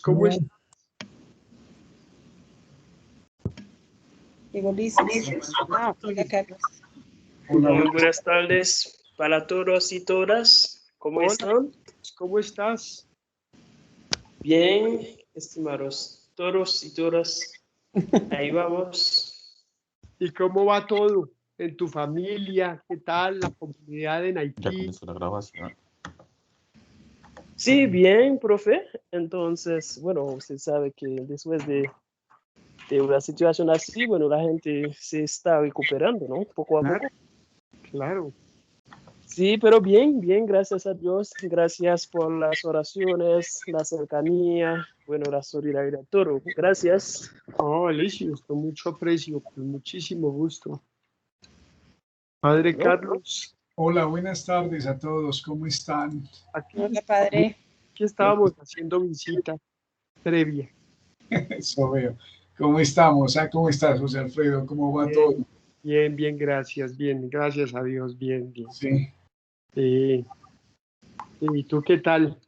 ¿cómo estás? Digo, listo. Hola, Carlos. Muy buenas tardes para todos y todas. ¿Cómo Hola, están? ¿cómo estás? Bien, estimados todos y todas. Ahí vamos. ¿Y cómo va todo en tu familia? ¿Qué tal la comunidad en Ya Haití? comenzó la grabación. Sí, bien, profe. Entonces, bueno, usted sabe que después de una situación así, bueno, la gente se está recuperando, ¿no? Poco a Claro, poco. claro. Sí, pero bien, bien, gracias a Dios. Gracias por las oraciones, la cercanía, bueno, la solidaridad, todo. Gracias. Oh, Alicia, con mucho aprecio, con muchísimo gusto. Padre ¿No? Carlos, Hola, buenas tardes a todos, ¿cómo están? aquí, Hola, padre. aquí estábamos haciendo visita previa. Eso veo. ¿Cómo estamos? ¿Cómo estás, José Alfredo? ¿Cómo va todo? Bien, bien, bien, gracias a Dios, bien, bien. Sí, ¿Y tú qué tal?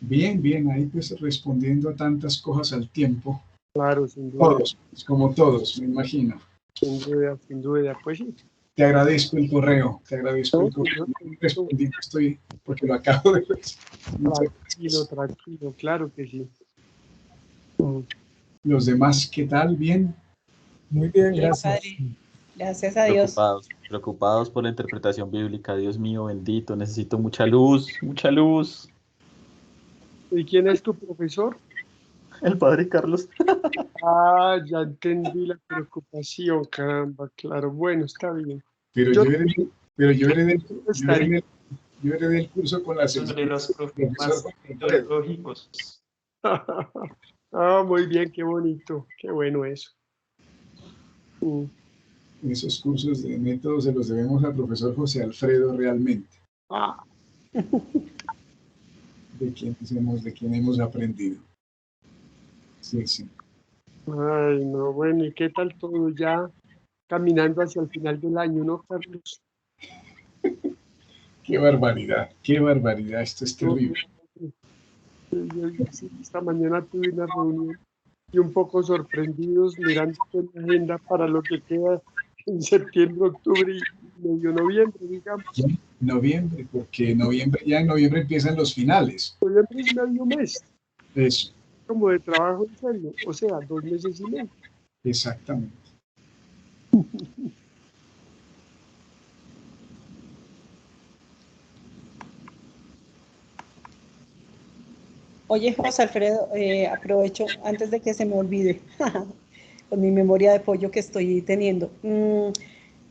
bien, bien, ahí pues respondiendo a tantas cosas al tiempo. Claro, sin duda, Todos, pues, como todos, me imagino. sin duda, pues sí. Te agradezco el correo, te agradezco el correo. No respondí, estoy porque lo acabo de ver. Muchas Tranquilo, gracias. tranquilo, claro que sí. Los demás, ¿qué tal? ¿Bien? Muy bien, Bien, gracias. padre. Gracias a Dios. Preocupados por la interpretación bíblica. Dios mío, bendito, necesito mucha luz, mucha luz. ¿Y quién es tu profesor? El padre Carlos. Ah, ya entendí la preocupación, caramba, claro, bueno, está bien. Pero Yo yo heredé, estaría, yo heredé el curso con la Sobre los profesor problemas Jorge Alfredo. teológicos. ah, muy bien, qué bonito, qué bueno eso. Mm, Esos cursos de métodos se los debemos al profesor José Alfredo realmente, Ah, de quien hemos aprendido. Sí, sí. ay, no, bueno, ¿y qué tal todo ya caminando hacia el final del año, no, Carlos? Qué barbaridad, esto es No, terrible. sí, esta mañana tuve una reunión y un poco sorprendidos mirando en la agenda para lo que queda en septiembre, octubre y medio noviembre, digamos. Ya en noviembre, porque ya en noviembre empiezan los finales. Noviembre es medio mes, Eso, como de trabajo en serio, o sea, 2 meses y medio. exactamente. Oye, José Alfredo, aprovecho antes de que se me olvide, con mi memoria de pollo que estoy teniendo.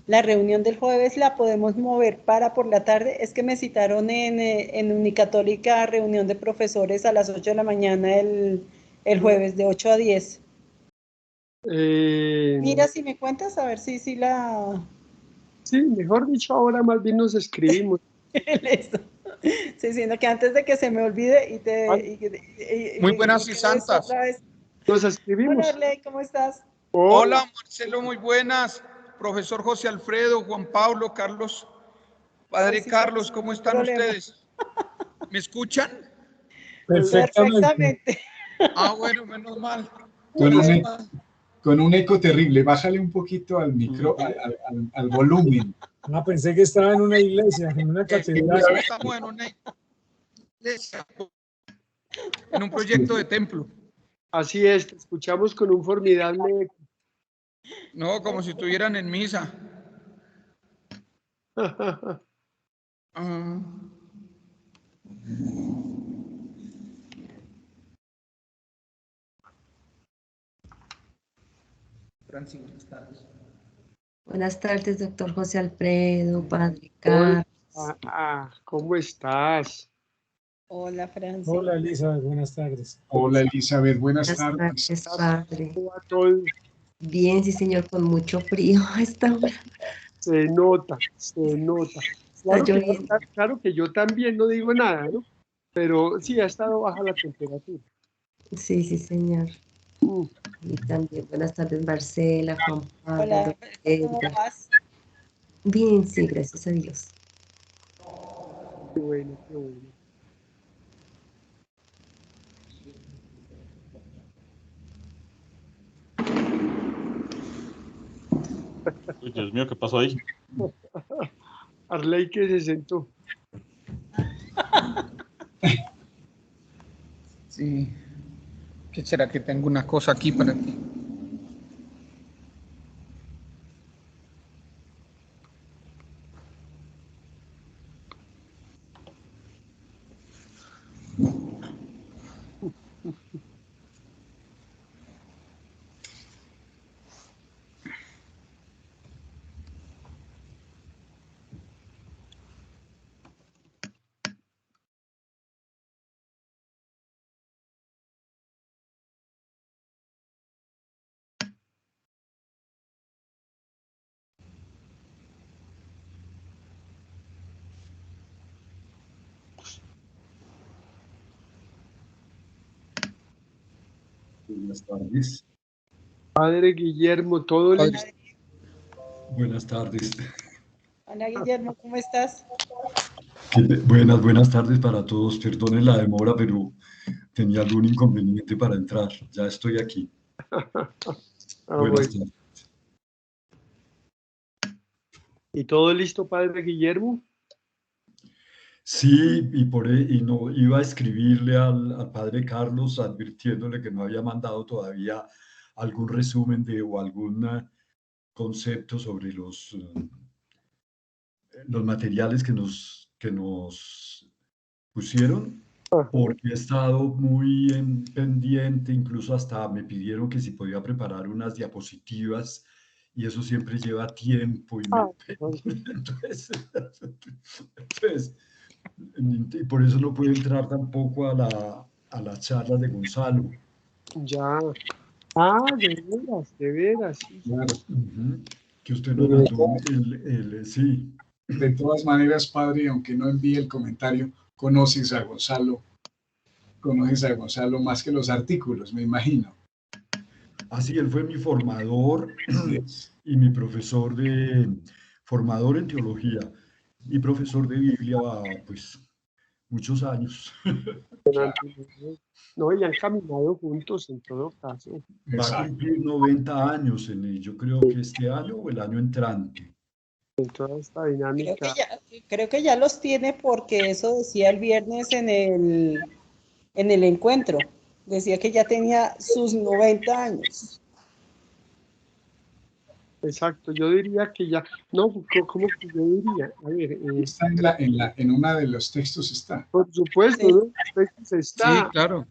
La reunión del jueves la podemos mover para por la tarde. Es que me citaron en Unicatólica reunión de profesores a las 8 de la mañana el jueves, de 8 a 10. Mira, si me cuentas, a ver si la... Sí, mejor dicho, ahora más bien nos escribimos. Listo. Sí, sino que antes de que se me olvide y ¿Vale? Muy buenas y quede esto santas. otra vez. Nos Hola, escribimos. Arley, ¿cómo estás? Hola, Hola, Marcelo, muy buenas. Profesor José Alfredo, Juan Pablo, Carlos, Padre Sí, Carlos, ¿cómo están problema. ustedes? ¿Me escuchan? Perfectamente. Perfectamente. Ah, bueno, menos mal. Con Menos un, mal. con un eco terrible. Bájale un poquito al micro, al volumen. Ah, pensé que estaba en una iglesia, en una catedral. Estamos en una iglesia, en un proyecto de templo. así es, te escuchamos con un formidable eco. No, como si estuvieran en misa. Ah, Francis, buenas tardes. Buenas tardes, doctor José Alfredo, Padre Hola, Carlos. ¿cómo estás? Hola, Franci. Hola, Elizabeth, buenas tardes. Hola Elizabeth, buenas Buenas tardes. tardes, Padre. ¿Cómo va todo? Bien, sí, señor, con mucho frío a esta hora. Se nota, se nota. Está lloviendo. Claro que yo también no digo nada, ¿no? Pero sí ha estado baja la temperatura. Sí, sí, señor. Mm, Y también buenas tardes, Marcela, Juan Pablo, Hola, ¿cómo Edgar. vas? Bien, sí, gracias a Dios. qué bueno, qué bueno. Uy, Dios mío, ¿qué pasó ahí? Arley que se sentó. Sí. ¿Qué será que tengo una cosa aquí para ti? Buenas tardes. Padre Guillermo, todo listo. Buenas tardes. Hola Guillermo, ¿cómo estás? Buenas tardes para todos. Perdonen la demora, pero tenía algún inconveniente para entrar. Ya estoy aquí. Buenas Bueno. tardes. ¿Y todo listo, Padre Guillermo? Sí, y no iba a escribirle al padre Carlos advirtiéndole que no había mandado todavía algún resumen o algún concepto sobre los materiales que nos pusieron, porque he estado muy pendiente, incluso hasta me pidieron que si podía preparar unas diapositivas y eso siempre lleva tiempo entonces, y por eso no puedo entrar tampoco a la charla de Gonzalo. Ya. Ah, de veras. Sí. Claro. Que usted nos mandó sí. De todas maneras, padre, aunque no envíe el comentario, conoces a Gonzalo más que los artículos, me imagino. Así, él fue mi formador y mi formador en teología y profesor de Biblia, pues, muchos años. No, y han caminado juntos en todo caso. Va a cumplir 90 años yo creo que este año o el año entrante. En toda esta dinámica. Creo que ya los tiene porque eso decía el viernes en el encuentro. Decía que ya tenía sus 90 años. Exacto, yo diría que ya, no, ¿cómo que yo diría? A ver, está en una de los textos está. Por supuesto, sí. ¿No? Los textos está. Sí, claro.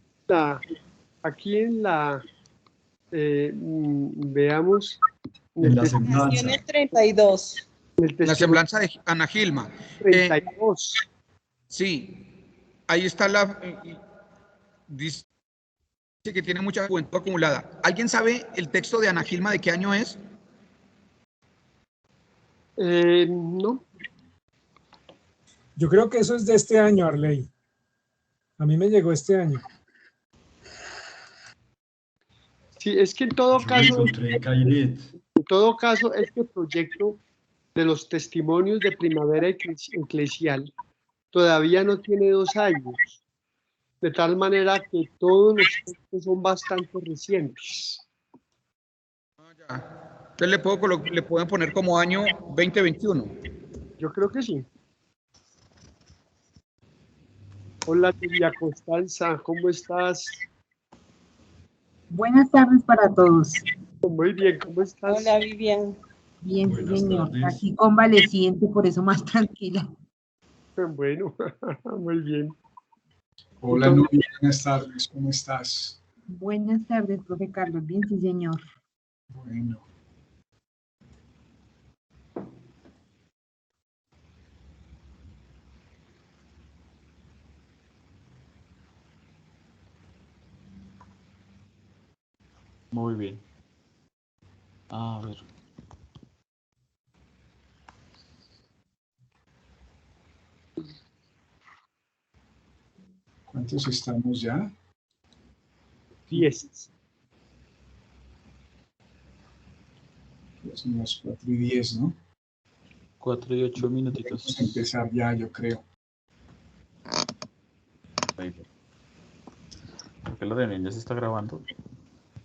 Aquí en la, veamos. En la semblanza. En el 32. La semblanza de Ana Gilma. 32. Sí, ahí está dice que tiene mucha juventud acumulada. ¿Alguien sabe el texto de Ana Gilma de qué año es? No. Yo creo que eso es de este año, Arley. A mí me llegó este año. Sí, es que en todo caso, este proyecto de los testimonios de primavera eclesial todavía no tiene 2 años, de tal manera que todos los textos son bastante recientes. Entonces le pueden poner como año 2021. Yo creo que sí. Hola, Lidia Constanza, ¿cómo estás? Buenas tardes para todos. Muy bien, ¿cómo estás? Hola, Vivian. Bien, señor. Aquí convaleciente, por eso más tranquila. Bueno, muy bien. Hola, Nubia, buenas tardes, ¿cómo estás? Buenas tardes, profe Carlos. Bien, sí, señor. Bueno. Muy bien. A ver. ¿Cuántos estamos ya? 10. Son las 4:10, ¿no? 4 y 8 minutitos. Vamos a empezar ya, yo creo. ¿Por qué la reunión ya se está grabando?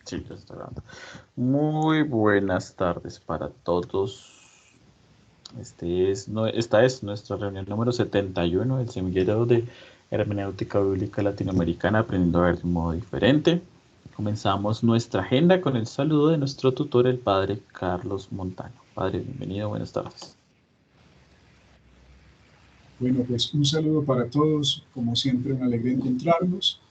Sí, ya está grabando. Muy buenas tardes para todos. Esta es nuestra reunión número 71 del Semillero de Hermenéutica Bíblica Latinoamericana, aprendiendo a ver de un modo diferente. Comenzamos nuestra agenda con el saludo de nuestro tutor, el padre Carlos Montaño. Padre, bienvenido, buenas tardes. Bueno, pues un saludo para todos, como siempre una alegría encontrarnos.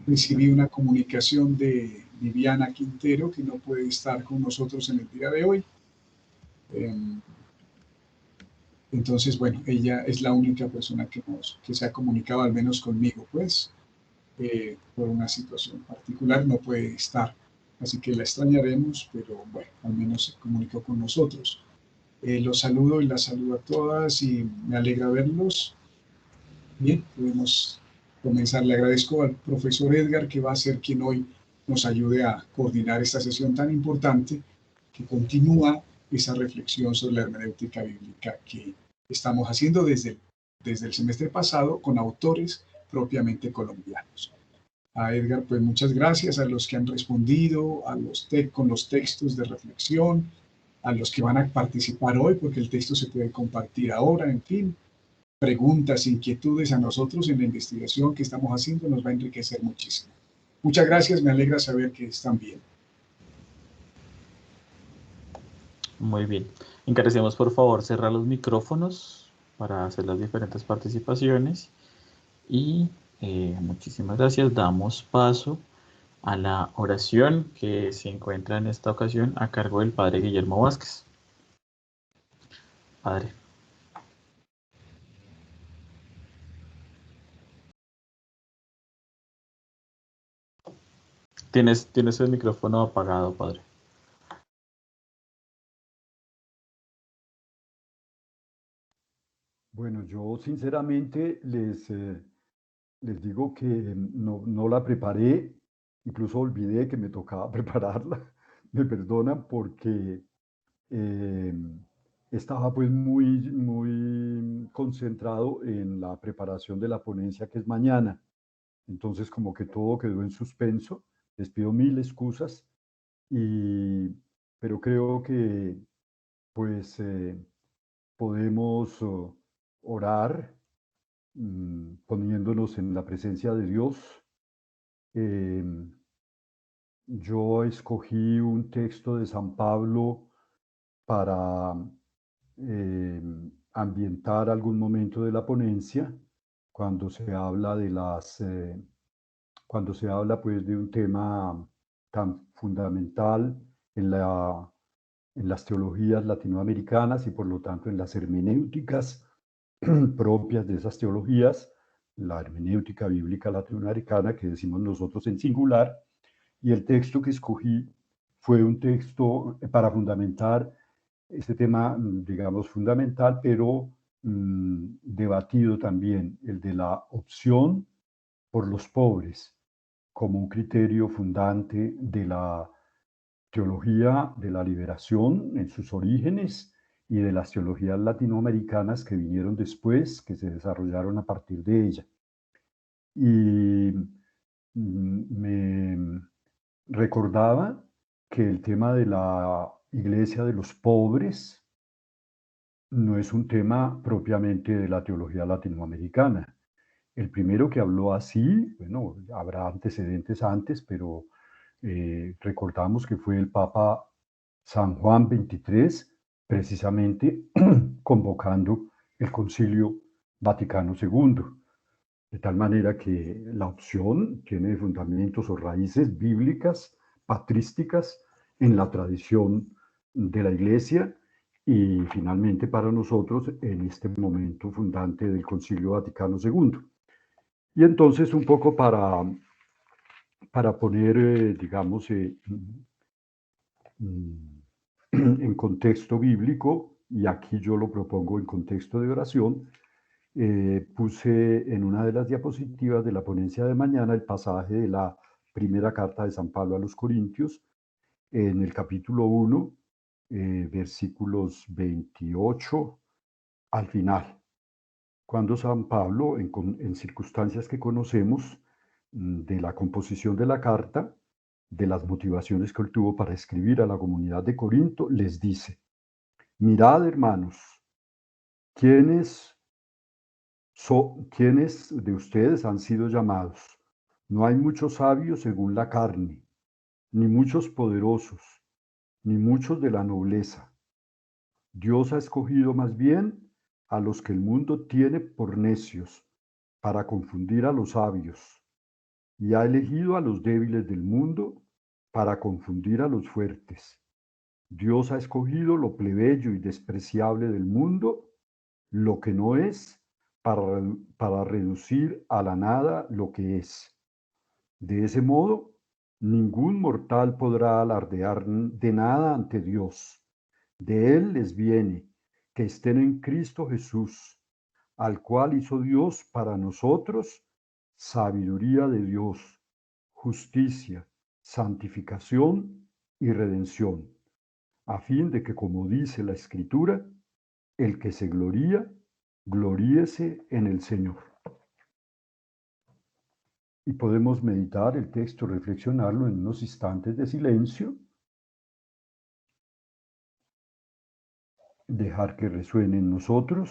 Recibí una comunicación de Viviana Quintero, que no puede estar con nosotros en el día de hoy. Entonces, bueno, ella es la única persona que se ha comunicado, al menos conmigo, pues, por una situación particular no puede estar. Así que la extrañaremos, pero bueno, al menos se comunicó con nosotros. Los saludo y las saludo a todas y me alegra verlos. Bien, podemos comenzar. Le agradezco al profesor Edgar, que va a ser quien hoy nos ayude a coordinar esta sesión tan importante que continúa esa reflexión sobre la hermenéutica bíblica que estamos haciendo desde el semestre pasado con autores propiamente colombianos. A Edgar, pues muchas gracias a los que han respondido, con los textos de reflexión, a los que van a participar hoy, porque el texto se puede compartir ahora, en fin. Preguntas, inquietudes a nosotros en la investigación que estamos haciendo nos va a enriquecer muchísimo. Muchas gracias, me alegra saber que están bien. Muy bien. Encarecemos por favor cerrar los micrófonos para hacer las diferentes participaciones y muchísimas gracias. Damos paso a la oración que se encuentra en esta ocasión a cargo del padre Guillermo Vázquez. Padre. Tienes el micrófono apagado, padre. Bueno, yo sinceramente les digo que no la preparé, incluso olvidé que me tocaba prepararla. Me perdonan porque estaba pues muy concentrado en la preparación de la ponencia que es mañana. Entonces como que todo quedó en suspenso. Les pido mil excusas, pero creo que pues podemos orar poniéndonos en la presencia de Dios. Yo escogí un texto de San Pablo para ambientar algún momento de la ponencia, cuando se habla cuando se habla pues de un tema tan fundamental en las teologías latinoamericanas y por lo tanto en las hermenéuticas propias de esas teologías, la hermenéutica bíblica latinoamericana que decimos nosotros en singular, y el texto que escogí fue un texto para fundamentar este tema, digamos, fundamental, pero debatido también, el de la opción por los pobres como un criterio fundante de la teología de la liberación en sus orígenes y de las teologías latinoamericanas que vinieron después, que se desarrollaron a partir de ella. Y me recordaba que el tema de la iglesia de los pobres no es un tema propiamente de la teología latinoamericana. El primero que habló así, bueno, habrá antecedentes antes, pero recordamos que fue el Papa San Juan XXIII, precisamente convocando el Concilio Vaticano II. De tal manera que la opción tiene fundamentos o raíces bíblicas, patrísticas, en la tradición de la Iglesia y finalmente para nosotros en este momento fundante del Concilio Vaticano II. Y entonces un poco para poner, digamos, en contexto bíblico, y aquí yo lo propongo en contexto de oración, puse en una de las diapositivas de la ponencia de mañana el pasaje de la primera carta de San Pablo a los Corintios, en el capítulo 1, versículos 28 al final, cuando San Pablo, en circunstancias que conocemos de la composición de la carta, de las motivaciones que él tuvo para escribir a la comunidad de Corinto, les dice: mirad, hermanos, ¿quiénes de ustedes han sido llamados? No hay muchos sabios según la carne, ni muchos poderosos, ni muchos de la nobleza. Dios ha escogido más bien a los que el mundo tiene por necios, para confundir a los sabios, y ha elegido a los débiles del mundo para confundir a los fuertes. Dios ha escogido lo plebeyo y despreciable del mundo, lo que no es, para reducir a la nada lo que es. De ese modo, ningún mortal podrá alardear de nada ante Dios. De Él les viene que estén en Cristo Jesús, al cual hizo Dios para nosotros sabiduría de Dios, justicia, santificación y redención, a fin de que, como dice la Escritura, el que se gloría, gloríese en el Señor. Y podemos meditar el texto, reflexionarlo en unos instantes de silencio, dejar que resuene en nosotros.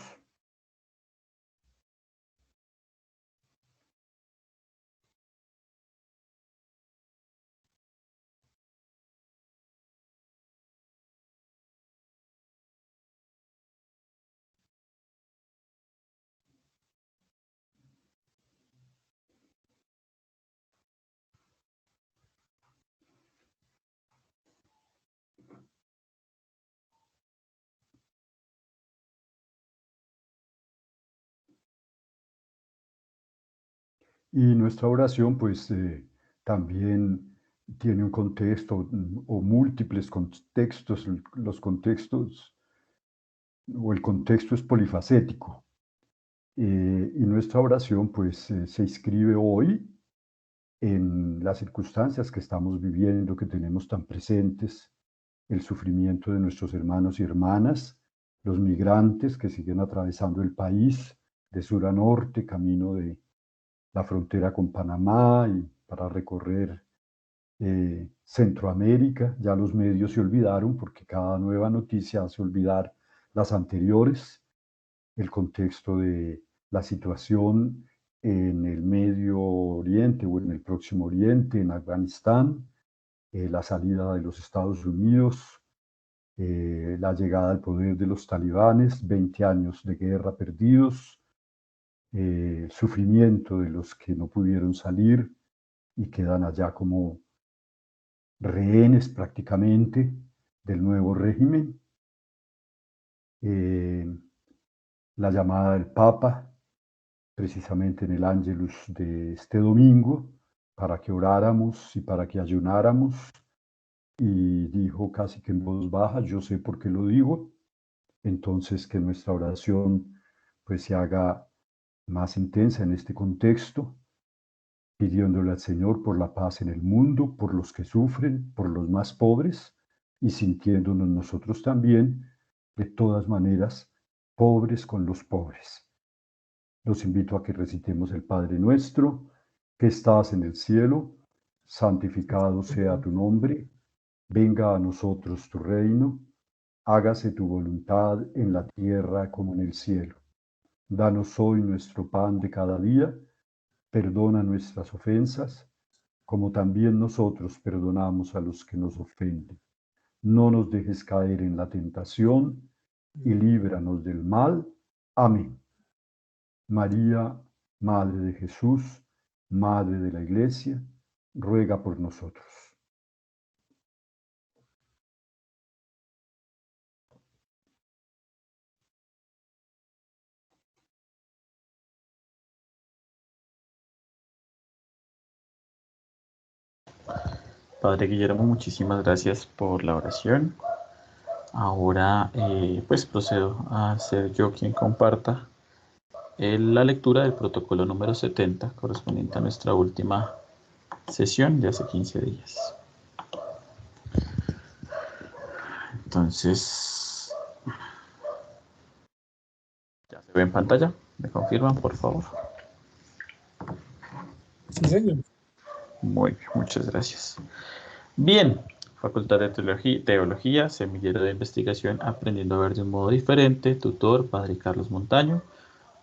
Y nuestra oración, pues, también tiene un contexto o múltiples contextos. Los contextos o el contexto es polifacético. Y nuestra oración, pues, se inscribe hoy en las circunstancias que estamos viviendo, que tenemos tan presentes, el sufrimiento de nuestros hermanos y hermanas, los migrantes que siguen atravesando el país de sur a norte, camino de la frontera con Panamá y para recorrer Centroamérica. Ya los medios se olvidaron, porque cada nueva noticia hace olvidar las anteriores. El contexto de la situación en el Medio Oriente o en el Próximo Oriente, en Afganistán, la salida de los Estados Unidos, la llegada al poder de los talibanes, 20 años de guerra perdidos, el sufrimiento de los que no pudieron salir y quedan allá como rehenes prácticamente del nuevo régimen, la llamada del Papa, precisamente en el Ángelus de este domingo, para que oráramos y para que ayunáramos, y dijo casi que en voz baja: yo sé por qué lo digo. Entonces, que nuestra oración pues se haga más intensa en este contexto, pidiéndole al Señor por la paz en el mundo, por los que sufren, por los más pobres, y sintiéndonos nosotros también, de todas maneras, pobres con los pobres. Los invito a que recitemos el Padre Nuestro, que estás en el cielo, santificado sea tu nombre, venga a nosotros tu reino, hágase tu voluntad en la tierra como en el cielo. Danos hoy nuestro pan de cada día, perdona nuestras ofensas, como también nosotros perdonamos a los que nos ofenden. No nos dejes caer en la tentación y líbranos del mal. Amén. María, Madre de Jesús, Madre de la Iglesia, ruega por nosotros. Padre Guillermo, muchísimas gracias por la oración. Ahora pues procedo a ser yo quien comparta la lectura del protocolo número 70, correspondiente a nuestra última sesión de hace 15 días. Entonces, ¿ya se ve en pantalla? ¿Me confirman, por favor? Sí, señor. Muy bien, muchas gracias. Bien, Facultad de Teología, Semillero de Investigación, Aprendiendo a Ver de un Modo Diferente, tutor, Padre Carlos Montaño.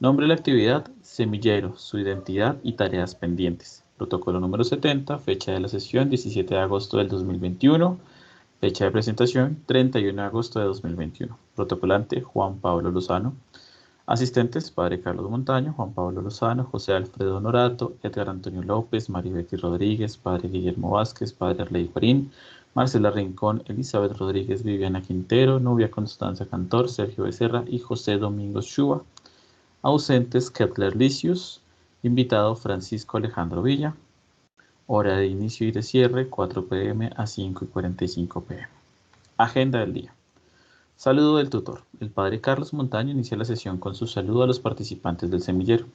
Nombre de la actividad, Semillero, su identidad y tareas pendientes. Protocolo número 70, fecha de la sesión, 17 de agosto del 2021. Fecha de presentación, 31 de agosto de 2021. Protocolante, Juan Pablo Lozano. Asistentes, Padre Carlos Montaño, Juan Pablo Lozano, José Alfredo Norato, Edgar Antonio López, Maribeti Rodríguez, Padre Guillermo Vázquez, Padre Arley Farín, Marcela Rincón, Elizabeth Rodríguez, Viviana Quintero, Nubia Constanza Cantor, Sergio Becerra y José Domingos Shua. Ausentes, Kettler Licius. Invitado, Francisco Alejandro Villa. Hora de inicio y de cierre, 4 p.m. a 5:45 p.m. Agenda del día. Saludo del tutor. El Padre Carlos Montaño inicia la sesión con su saludo a los participantes del semillero.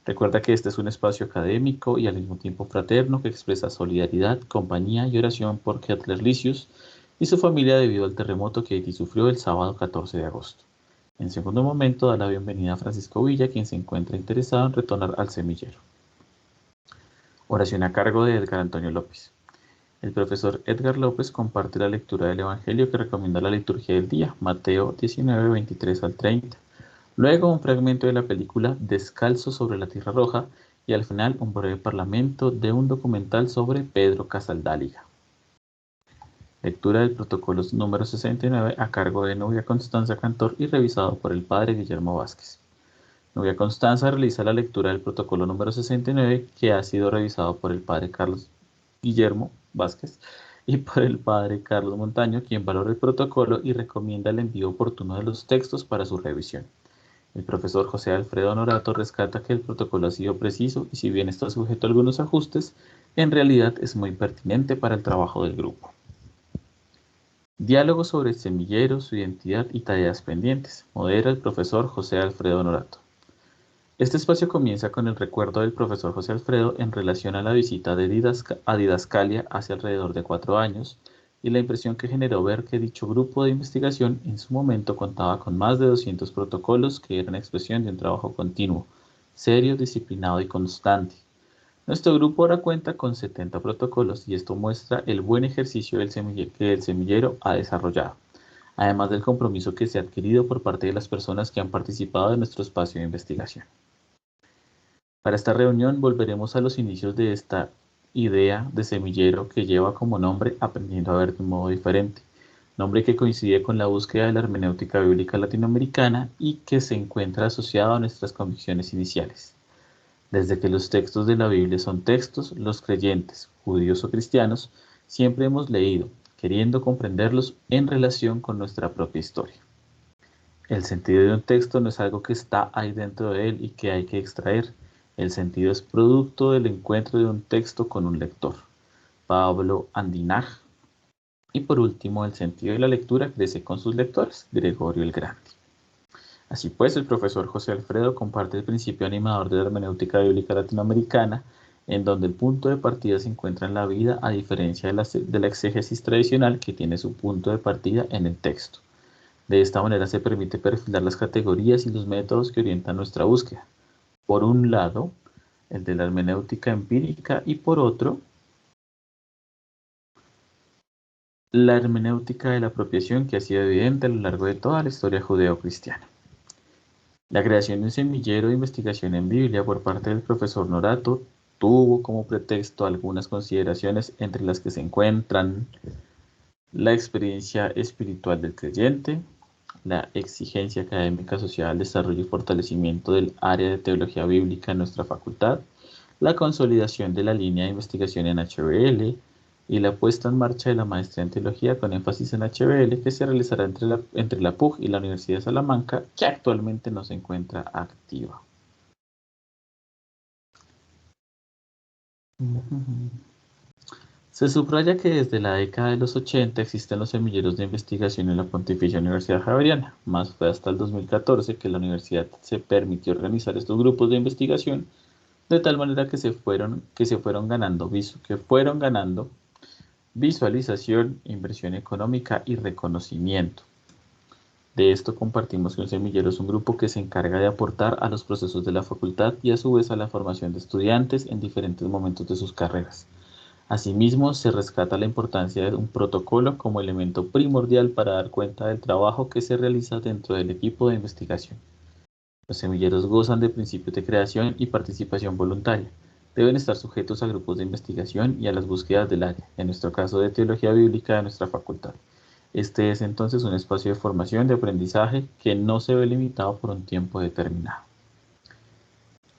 Recuerda que este es un espacio académico y al mismo tiempo fraterno que expresa solidaridad, compañía y oración por Kettler Licius y su familia debido al terremoto que Haití sufrió el sábado 14 de agosto. En segundo momento da la bienvenida a Francisco Villa, quien se encuentra interesado en retornar al semillero. Oración a cargo de Edgar Antonio López. El profesor Edgar López comparte la lectura del Evangelio que recomienda la liturgia del día, Mateo 19, 23 al 30. Luego un fragmento de la película Descalzo sobre la Tierra Roja y al final un breve parlamento de un documental sobre Pedro Casaldáliga. Lectura del protocolo número 69 a cargo de Nubia Constanza Cantor y revisado por el Padre Guillermo Vázquez. Nubia Constanza realiza la lectura del protocolo número 69 que ha sido revisado por el Padre Carlos Guillermo Vázquez y por el Padre Carlos Montaño, quien valora el protocolo y recomienda el envío oportuno de los textos para su revisión. El profesor José Alfredo Norato rescata que el protocolo ha sido preciso y si bien está sujeto a algunos ajustes, en realidad es muy pertinente para el trabajo del grupo. Diálogo sobre el semillero, su identidad y tareas pendientes. Modera el profesor José Alfredo Norato. Este espacio comienza con el recuerdo del profesor José Alfredo en relación a la visita a Didascalia hace alrededor de 4 años y la impresión que generó ver que dicho grupo de investigación en su momento contaba con más de 200 protocolos que eran expresión de un trabajo continuo, serio, disciplinado y constante. Nuestro grupo ahora cuenta con 70 protocolos y esto muestra el buen ejercicio que el semillero ha desarrollado, además del compromiso que se ha adquirido por parte de las personas que han participado en nuestro espacio de investigación. Para esta reunión volveremos a los inicios de esta idea de semillero que lleva como nombre Aprendiendo a Ver de un Modo Diferente, nombre que coincide con la búsqueda de la hermenéutica bíblica latinoamericana y que se encuentra asociado a nuestras convicciones iniciales. Desde que los textos de la Biblia son textos, los creyentes, judíos o cristianos, siempre hemos leído, queriendo comprenderlos en relación con nuestra propia historia. El sentido de un texto no es algo que está ahí dentro de él y que hay que extraer. El sentido es producto del encuentro de un texto con un lector. Pablo Andinaj. Y por último, el sentido de la lectura crece con sus lectores. Gregorio el Grande. Así pues, el profesor José Alfredo comparte el principio animador de la hermenéutica bíblica latinoamericana, en donde el punto de partida se encuentra en la vida, a diferencia de la exégesis tradicional que tiene su punto de partida en el texto. De esta manera se permite perfilar las categorías y los métodos que orientan nuestra búsqueda. Por un lado, el de la hermenéutica empírica y por otro, la hermenéutica de la apropiación que ha sido evidente a lo largo de toda la historia judeo-cristiana. La creación de un semillero de investigación en Biblia por parte del profesor Norato tuvo como pretexto algunas consideraciones entre las que se encuentran la experiencia espiritual del creyente, la exigencia académica asociada al desarrollo y fortalecimiento del área de teología bíblica en nuestra facultad, la consolidación de la línea de investigación en HBL y la puesta en marcha de la maestría en teología con énfasis en HBL que se realizará entre la PUG y la Universidad de Salamanca, que actualmente no se encuentra activa. Se subraya que desde la década de los 80 existen los semilleros de investigación en la Pontificia Universidad Javeriana, más fue hasta el 2014 que la universidad se permitió organizar estos grupos de investigación de tal manera que fueron ganando visualización, inversión económica y reconocimiento. De esto compartimos que un semillero es un grupo que se encarga de aportar a los procesos de la facultad y a su vez a la formación de estudiantes en diferentes momentos de sus carreras. Asimismo, se rescata la importancia de un protocolo como elemento primordial para dar cuenta del trabajo que se realiza dentro del equipo de investigación. Los semilleros gozan de principios de creación y participación voluntaria. Deben estar sujetos a grupos de investigación y a las búsquedas del área, en nuestro caso de teología bíblica de nuestra facultad. Este es entonces un espacio de formación, de aprendizaje, que no se ve limitado por un tiempo determinado.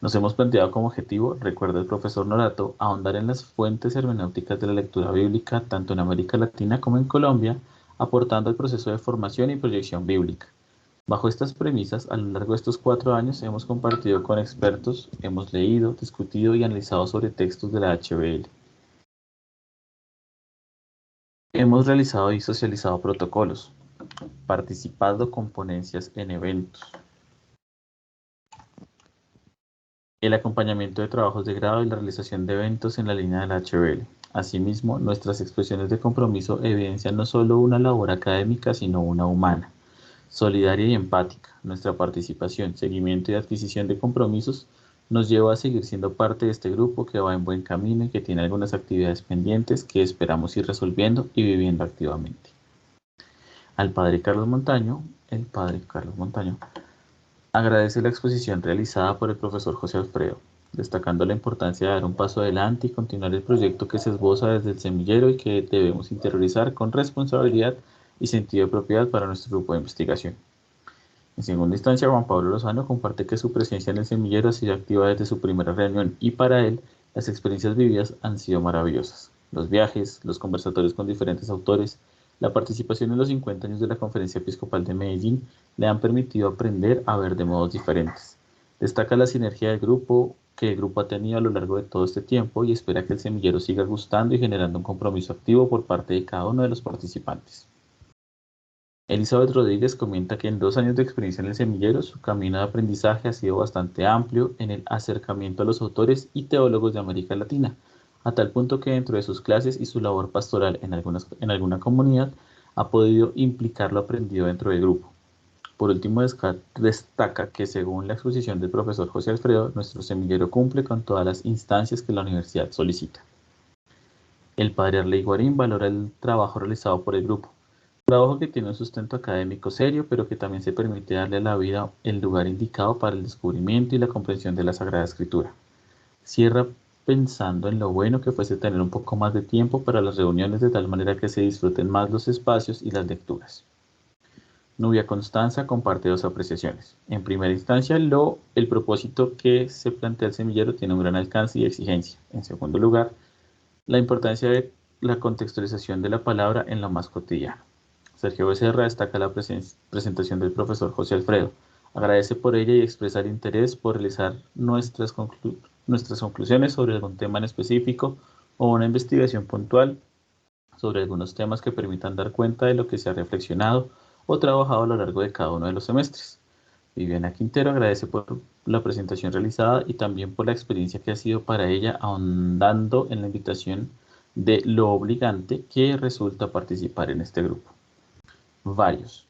Nos hemos planteado como objetivo, recuerda el profesor Norato, ahondar en las fuentes hermenéuticas de la lectura bíblica tanto en América Latina como en Colombia, aportando al proceso de formación y proyección bíblica. Bajo estas premisas, a lo largo de estos 4 años hemos compartido con expertos, hemos leído, discutido y analizado sobre textos de la HBL. Hemos realizado y socializado protocolos, participado con ponencias en eventos, el acompañamiento de trabajos de grado y la realización de eventos en la línea de la HBL. Asimismo, nuestras expresiones de compromiso evidencian no solo una labor académica, sino una humana, solidaria y empática. Nuestra participación, seguimiento y adquisición de compromisos nos lleva a seguir siendo parte de este grupo que va en buen camino y que tiene algunas actividades pendientes que esperamos ir resolviendo y viviendo activamente. Al padre Carlos Montaño, agradece la exposición realizada por el profesor José Alfredo, destacando la importancia de dar un paso adelante y continuar el proyecto que se esboza desde el semillero y que debemos interiorizar con responsabilidad y sentido de propiedad para nuestro grupo de investigación. En segunda instancia, Juan Pablo Lozano comparte que su presencia en el semillero ha sido activa desde su primera reunión y para él las experiencias vividas han sido maravillosas. Los viajes, los conversatorios con diferentes autores, la participación en los 50 años de la Conferencia Episcopal de Medellín le han permitido aprender a ver de modos diferentes. Destaca la sinergia del grupo que el grupo ha tenido a lo largo de todo este tiempo y espera que el semillero siga gustando y generando un compromiso activo por parte de cada uno de los participantes. Elizabeth Rodríguez comenta que en 2 años de experiencia en el semillero, su camino de aprendizaje ha sido bastante amplio en el acercamiento a los autores y teólogos de América Latina, a tal punto que dentro de sus clases y su labor pastoral en alguna comunidad ha podido implicar lo aprendido dentro del grupo. Por último, destaca que según la exposición del profesor José Alfredo, nuestro semillero cumple con todas las instancias que la universidad solicita. El padre Arley Guarín valora el trabajo realizado por el grupo, trabajo que tiene un sustento académico serio, pero que también se permite darle a la vida el lugar indicado para el descubrimiento y la comprensión de la Sagrada Escritura. Cierra pensando en lo bueno que fuese tener un poco más de tiempo para las reuniones de tal manera que se disfruten más los espacios y las lecturas. Nubia Constanza comparte 2 apreciaciones. En primera instancia, el propósito que se plantea el semillero tiene un gran alcance y exigencia. En segundo lugar, la importancia de la contextualización de la palabra en lo más cotidiano. Sergio Becerra destaca la presentación del profesor José Alfredo. Agradece por ella y expresa el interés por realizar nuestras conclusiones sobre algún tema en específico o una investigación puntual sobre algunos temas que permitan dar cuenta de lo que se ha reflexionado o trabajado a lo largo de cada uno de los semestres. Viviana Quintero agradece por la presentación realizada y también por la experiencia que ha sido para ella, ahondando en la invitación de lo obligante que resulta participar en este grupo. Varios.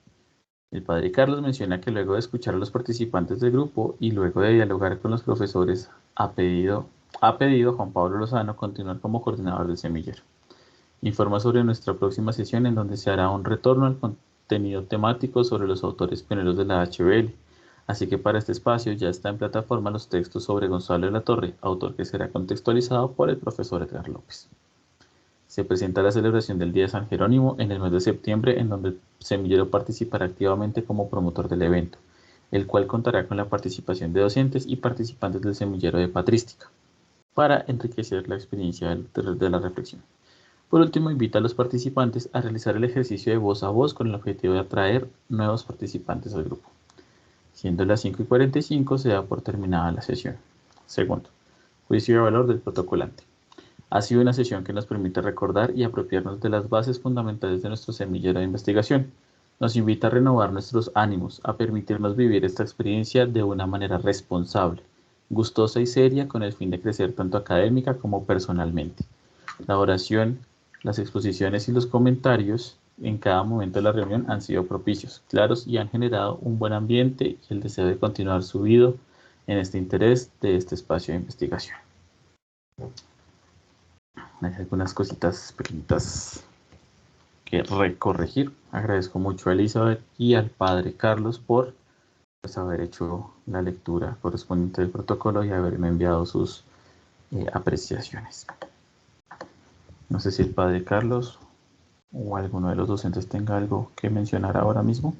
El padre Carlos menciona que luego de escuchar a los participantes del grupo y luego de dialogar con los profesores, ha pedido a Juan Pablo Lozano continuar como coordinador del semillero. Informa sobre nuestra próxima sesión en donde se hará un retorno al contenido temático sobre los autores pioneros de la HBL. Así que para este espacio ya está en plataforma los textos sobre Gonzalo de la Torre, autor que será contextualizado por el profesor Edgar López. Se presenta la celebración del Día de San Jerónimo en el mes de septiembre, en donde el semillero participará activamente como promotor del evento, el cual contará con la participación de docentes y participantes del semillero de patrística, para enriquecer la experiencia de la reflexión. Por último, invita a los participantes a realizar el ejercicio de voz a voz con el objetivo de atraer nuevos participantes al grupo. Siendo las 5:45, se da por terminada la sesión. Segundo, juicio de valor del protocolante. Ha sido una sesión que nos permite recordar y apropiarnos de las bases fundamentales de nuestro semillero de investigación. Nos invita a renovar nuestros ánimos, a permitirnos vivir esta experiencia de una manera responsable, gustosa y seria, con el fin de crecer tanto académica como personalmente. La oración, las exposiciones y los comentarios en cada momento de la reunión han sido propicios, claros y han generado un buen ambiente y el deseo de continuar subido en este interés de este espacio de investigación. Hay algunas cositas pequeñitas que recorregir. Agradezco mucho a Elizabeth y al padre Carlos por pues, haber hecho la lectura correspondiente del protocolo y haberme enviado sus apreciaciones. No sé si el padre Carlos o alguno de los docentes tenga algo que mencionar ahora mismo.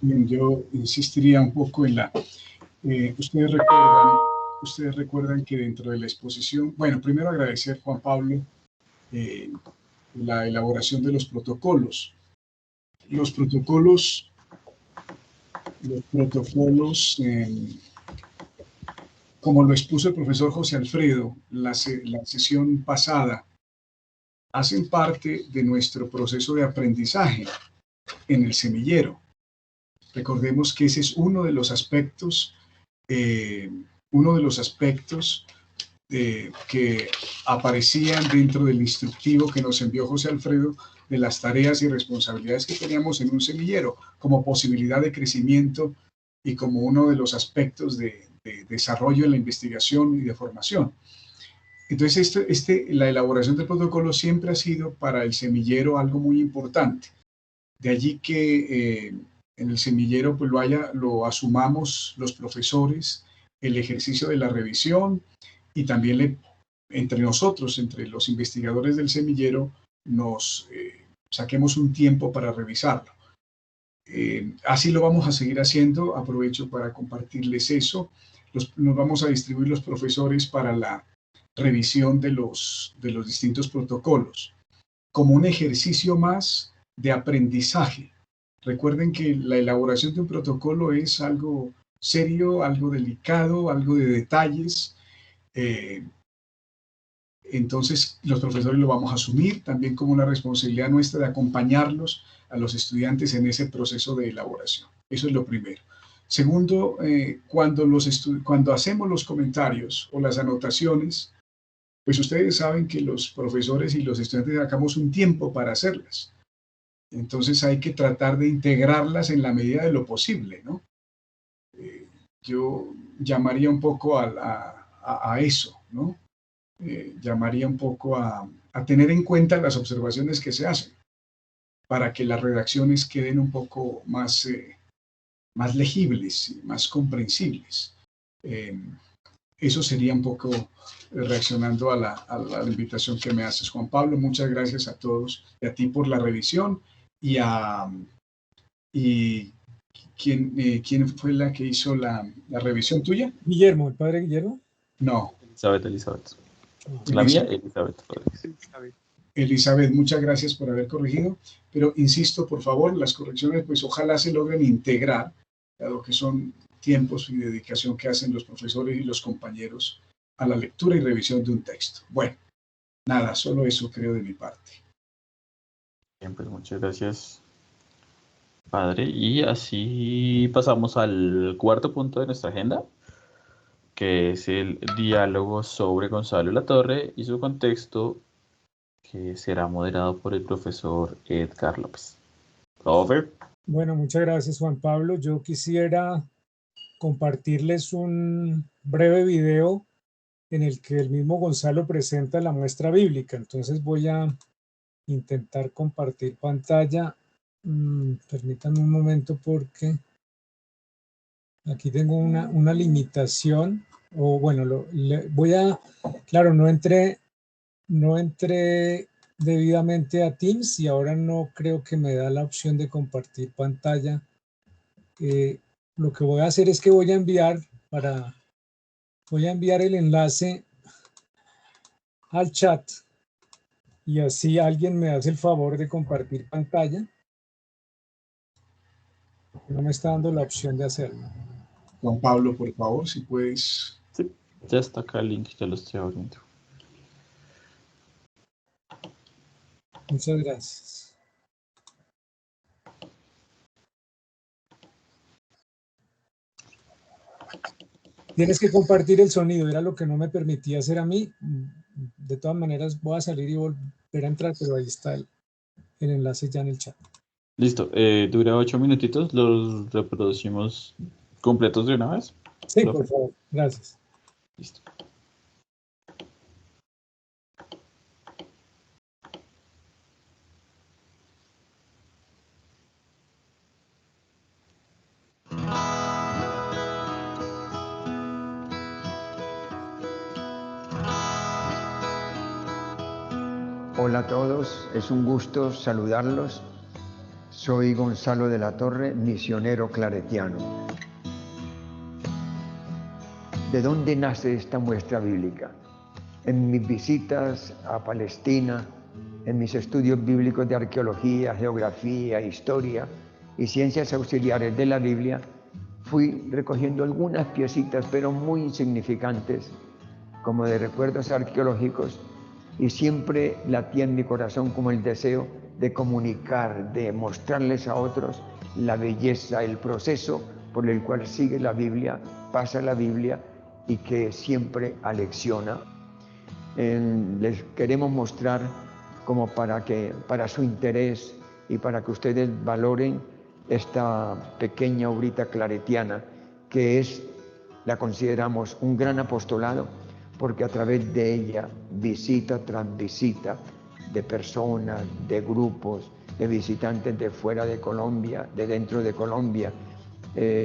Bien, yo insistiría un poco en la... ustedes recuerdan que dentro de la exposición, bueno, primero agradecer, Juan Pablo, la elaboración de los protocolos. Los protocolos, como lo expuso el profesor José Alfredo, la sesión pasada, hacen parte de nuestro proceso de aprendizaje en el semillero. Recordemos que ese es uno de los aspectos, que aparecían dentro del instructivo que nos envió José Alfredo de las tareas y responsabilidades que teníamos en un semillero como posibilidad de crecimiento y como uno de los aspectos de desarrollo en la investigación y de formación. Entonces, la elaboración del protocolo siempre ha sido para el semillero algo muy importante. De allí que en el semillero pues lo asumamos los profesores, el ejercicio de la revisión y también entre nosotros, entre los investigadores del semillero, nos saquemos un tiempo para revisarlo. Así lo vamos a seguir haciendo. Aprovecho para compartirles eso. Nos vamos a distribuir los profesores para la revisión de los distintos protocolos, como un ejercicio más de aprendizaje. Recuerden que la elaboración de un protocolo es algo serio, algo delicado, algo de detalles. Entonces, los profesores lo vamos a asumir también como una responsabilidad nuestra de acompañarlos a los estudiantes en ese proceso de elaboración. Eso es lo primero. Segundo, cuando hacemos los comentarios o las anotaciones, pues ustedes saben que los profesores y los estudiantes sacamos un tiempo para hacerlas. Entonces hay que tratar de integrarlas en la medida de lo posible, ¿no? Yo llamaría un poco a eso, ¿no? Llamaría un poco a tener en cuenta las observaciones que se hacen para que las redacciones queden un poco más legibles, más comprensibles. Eso sería un poco reaccionando a la invitación que me haces, Juan Pablo. Muchas gracias a todos y a ti por la revisión. ¿Quién fue la que hizo la revisión tuya? Guillermo, ¿el padre Guillermo? No. Elizabeth. La mía, Elizabeth. Elizabeth, muchas gracias por haber corregido, pero insisto, por favor, las correcciones, pues ojalá se logren integrar, dado que son tiempos y dedicación que hacen los profesores y los compañeros a la lectura y revisión de un texto. Bueno, nada, solo eso creo de mi parte. Bien, pues muchas gracias, padre. Y así pasamos al cuarto punto de nuestra agenda, que es el diálogo sobre Gonzalo Latorre y su contexto, que será moderado por el profesor Edgar López. Over. Bueno, muchas gracias, Juan Pablo. Yo quisiera compartirles un breve video en el que el mismo Gonzalo presenta la muestra bíblica. Entonces voy a intentar compartir pantalla. Permítanme un momento porque aquí tengo una limitación. O bueno, claro, no entré debidamente a Teams y ahora no creo que me da la opción de compartir pantalla. Lo que voy a hacer es que voy a enviar el enlace al chat y así alguien me hace el favor de compartir pantalla. No me está dando la opción de hacerlo. Juan Pablo, por favor, si puedes. Sí, ya está acá el link, ya lo estoy abriendo. Muchas gracias. Tienes que compartir el sonido, era lo que no me permitía hacer a mí. De todas maneras voy a salir y volver a entrar, pero ahí está el enlace ya en el chat. Listo, dura 8 minutitos, los reproducimos completos de una vez. Sí, ¿Profe? por favor, gracias. Listo. Hola a todos, es un gusto saludarlos. Soy Gonzalo de la Torre, misionero claretiano. ¿De dónde nace esta muestra bíblica? En mis visitas a Palestina, en mis estudios bíblicos de arqueología, geografía, historia y ciencias auxiliares de la Biblia, fui recogiendo algunas piecitas, pero muy insignificantes, como de recuerdos arqueológicos, y siempre latía en mi corazón como el deseo de comunicar, de mostrarles a otros la belleza, el proceso por el cual sigue la Biblia, pasa la Biblia y que siempre alecciona. Les queremos mostrar como para su interés y para que ustedes valoren esta pequeña obrita claretiana que la consideramos un gran apostolado, porque a través de ella, visita tras visita de personas, de grupos, de visitantes de fuera de Colombia, de dentro de Colombia,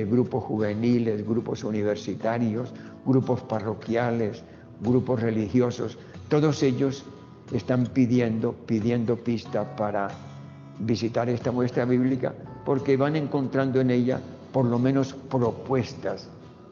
grupos juveniles, grupos universitarios, grupos parroquiales, grupos religiosos, todos ellos están pidiendo pista para visitar esta muestra bíblica, porque van encontrando en ella por lo menos propuestas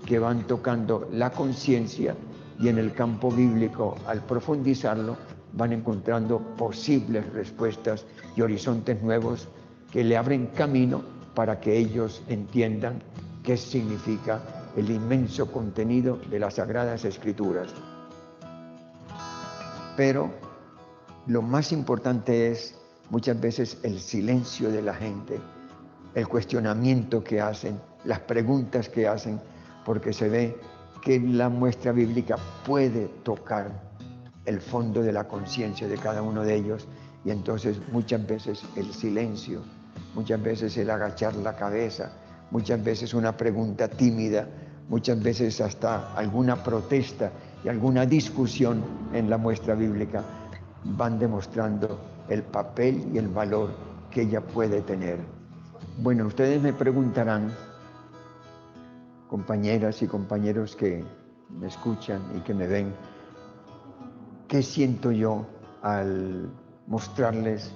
que van tocando la conciencia, y en el campo bíblico, al profundizarlo, van encontrando posibles respuestas y horizontes nuevos que le abren camino para que ellos entiendan qué significa el inmenso contenido de las Sagradas Escrituras. Pero lo más importante es muchas veces el silencio de la gente, el cuestionamiento que hacen, las preguntas que hacen, porque se ve que la muestra bíblica puede tocar el fondo de la conciencia de cada uno de ellos, y entonces muchas veces el silencio, muchas veces el agachar la cabeza, muchas veces una pregunta tímida, muchas veces hasta alguna protesta y alguna discusión en la muestra bíblica van demostrando el papel y el valor que ella puede tener. Bueno, ustedes me preguntarán, compañeras y compañeros que me escuchan y que me ven, ¿qué siento yo al mostrarles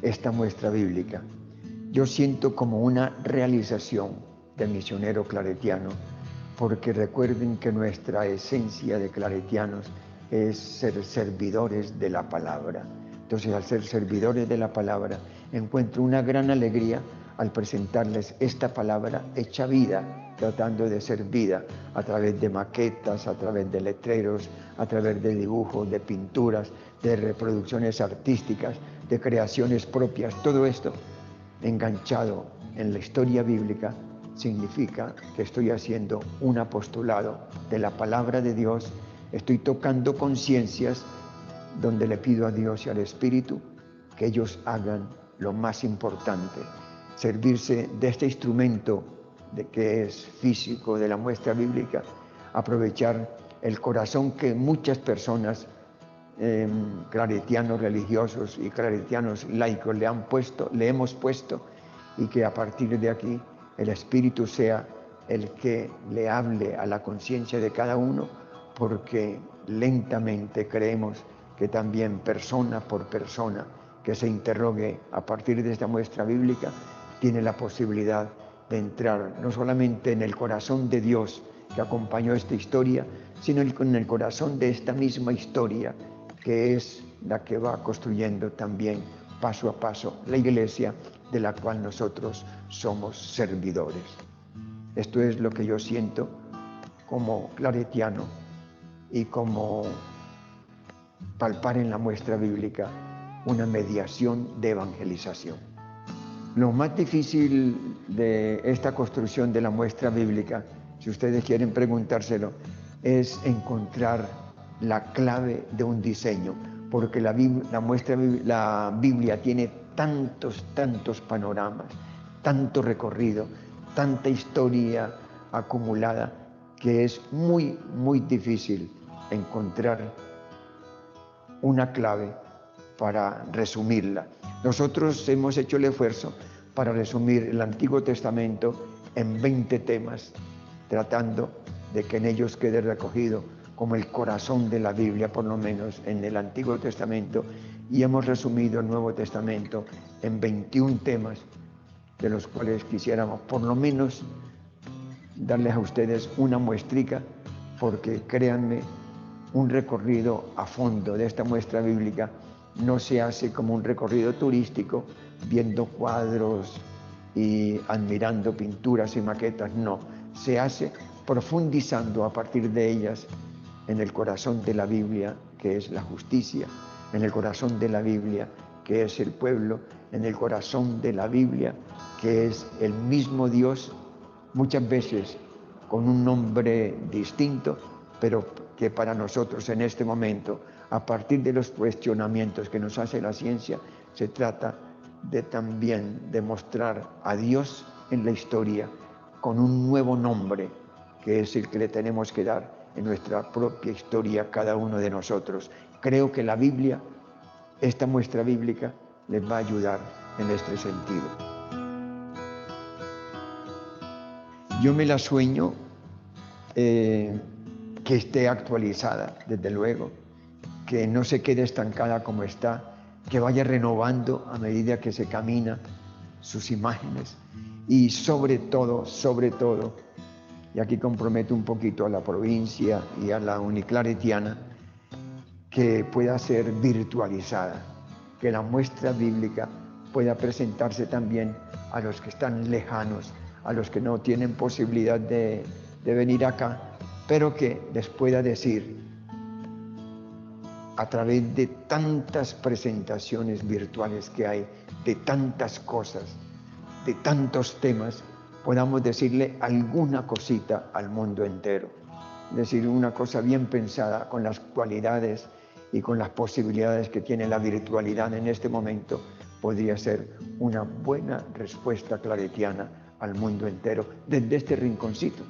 esta muestra bíblica? Yo siento como una realización de misionero claretiano, porque recuerden que nuestra esencia de claretianos es ser servidores de la palabra. Entonces, al ser servidores de la palabra, encuentro una gran alegría al presentarles esta palabra hecha vida, tratando de ser vida a través de maquetas, a través de letreros, a través de dibujos, de pinturas, de reproducciones artísticas, de creaciones propias. Todo esto enganchado en la historia bíblica significa que estoy haciendo un apostolado de la palabra de Dios, estoy tocando conciencias donde le pido a Dios y al Espíritu que ellos hagan lo más importante, servirse de este instrumento que es físico de la muestra bíblica, aprovechar el corazón que muchas personas, claretianos religiosos y claretianos laicos le hemos puesto, y que a partir de aquí el Espíritu sea el que le hable a la conciencia de cada uno, porque lentamente creemos que también persona por persona que se interrogue a partir de esta muestra bíblica tiene la posibilidad de entrar no solamente en el corazón de Dios que acompañó esta historia, sino en el corazón de esta misma historia, que es la que va construyendo también paso a paso la iglesia de la cual nosotros somos servidores. Esto es lo que yo siento como claretiano y como palpar en la muestra bíblica una mediación de evangelización. Lo más difícil de esta construcción de la muestra bíblica, si ustedes quieren preguntárselo, es encontrar la clave de un diseño, porque la Biblia tiene tantos panoramas, tanto recorrido, tanta historia acumulada, que es muy difícil encontrar una clave para resumirla. Nosotros hemos hecho el esfuerzo para resumir el Antiguo Testamento en 20 temas, tratando de que en ellos quede recogido como el corazón de la Biblia, por lo menos en el Antiguo Testamento, y hemos resumido el Nuevo Testamento en 21 temas, de los cuales quisiéramos por lo menos darles a ustedes una muestrica, porque créanme, un recorrido a fondo de esta muestra bíblica no se hace como un recorrido turístico, viendo cuadros y admirando pinturas y maquetas, no, se hace profundizando a partir de ellas en el corazón de la Biblia, que es la justicia, en el corazón de la Biblia, que es el pueblo, en el corazón de la Biblia, que es el mismo Dios, muchas veces con un nombre distinto, pero que para nosotros en este momento, a partir de los cuestionamientos que nos hace la ciencia, se trata de también demostrar a Dios en la historia con un nuevo nombre, que es el que le tenemos que dar en nuestra propia historia cada uno de nosotros. Creo que la Biblia, esta muestra bíblica, les va a ayudar en este sentido. Yo me la sueño que esté actualizada, desde luego, que no se quede estancada como está, que vaya renovando a medida que se camina sus imágenes y sobre todo, y aquí comprometo un poquito a la provincia y a la Uniclaretiana, que pueda ser virtualizada, que la muestra bíblica pueda presentarse también a los que están lejanos, a los que no tienen posibilidad de venir acá, pero que les pueda decir, a través de tantas presentaciones virtuales que hay, de tantas cosas, de tantos temas, podamos decirle alguna cosita al mundo entero. Es decir, una cosa bien pensada, con las cualidades y con las posibilidades que tiene la virtualidad en este momento, podría ser una buena respuesta claretiana al mundo entero, desde este rinconcito.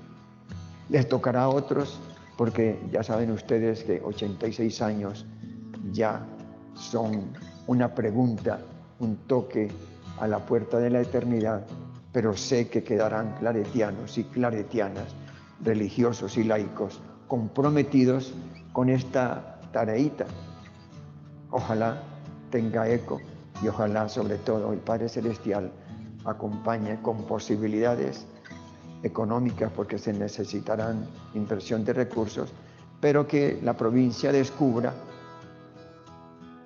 Les tocará a otros, porque ya saben ustedes que 86 años ya son una pregunta, un toque a la puerta de la eternidad, pero sé que quedarán claretianos y claretianas, religiosos y laicos, comprometidos con esta tareita. Ojalá tenga eco y ojalá sobre todo el Padre Celestial acompañe con posibilidades económicas, porque se necesitarán inversión de recursos, pero que la provincia descubra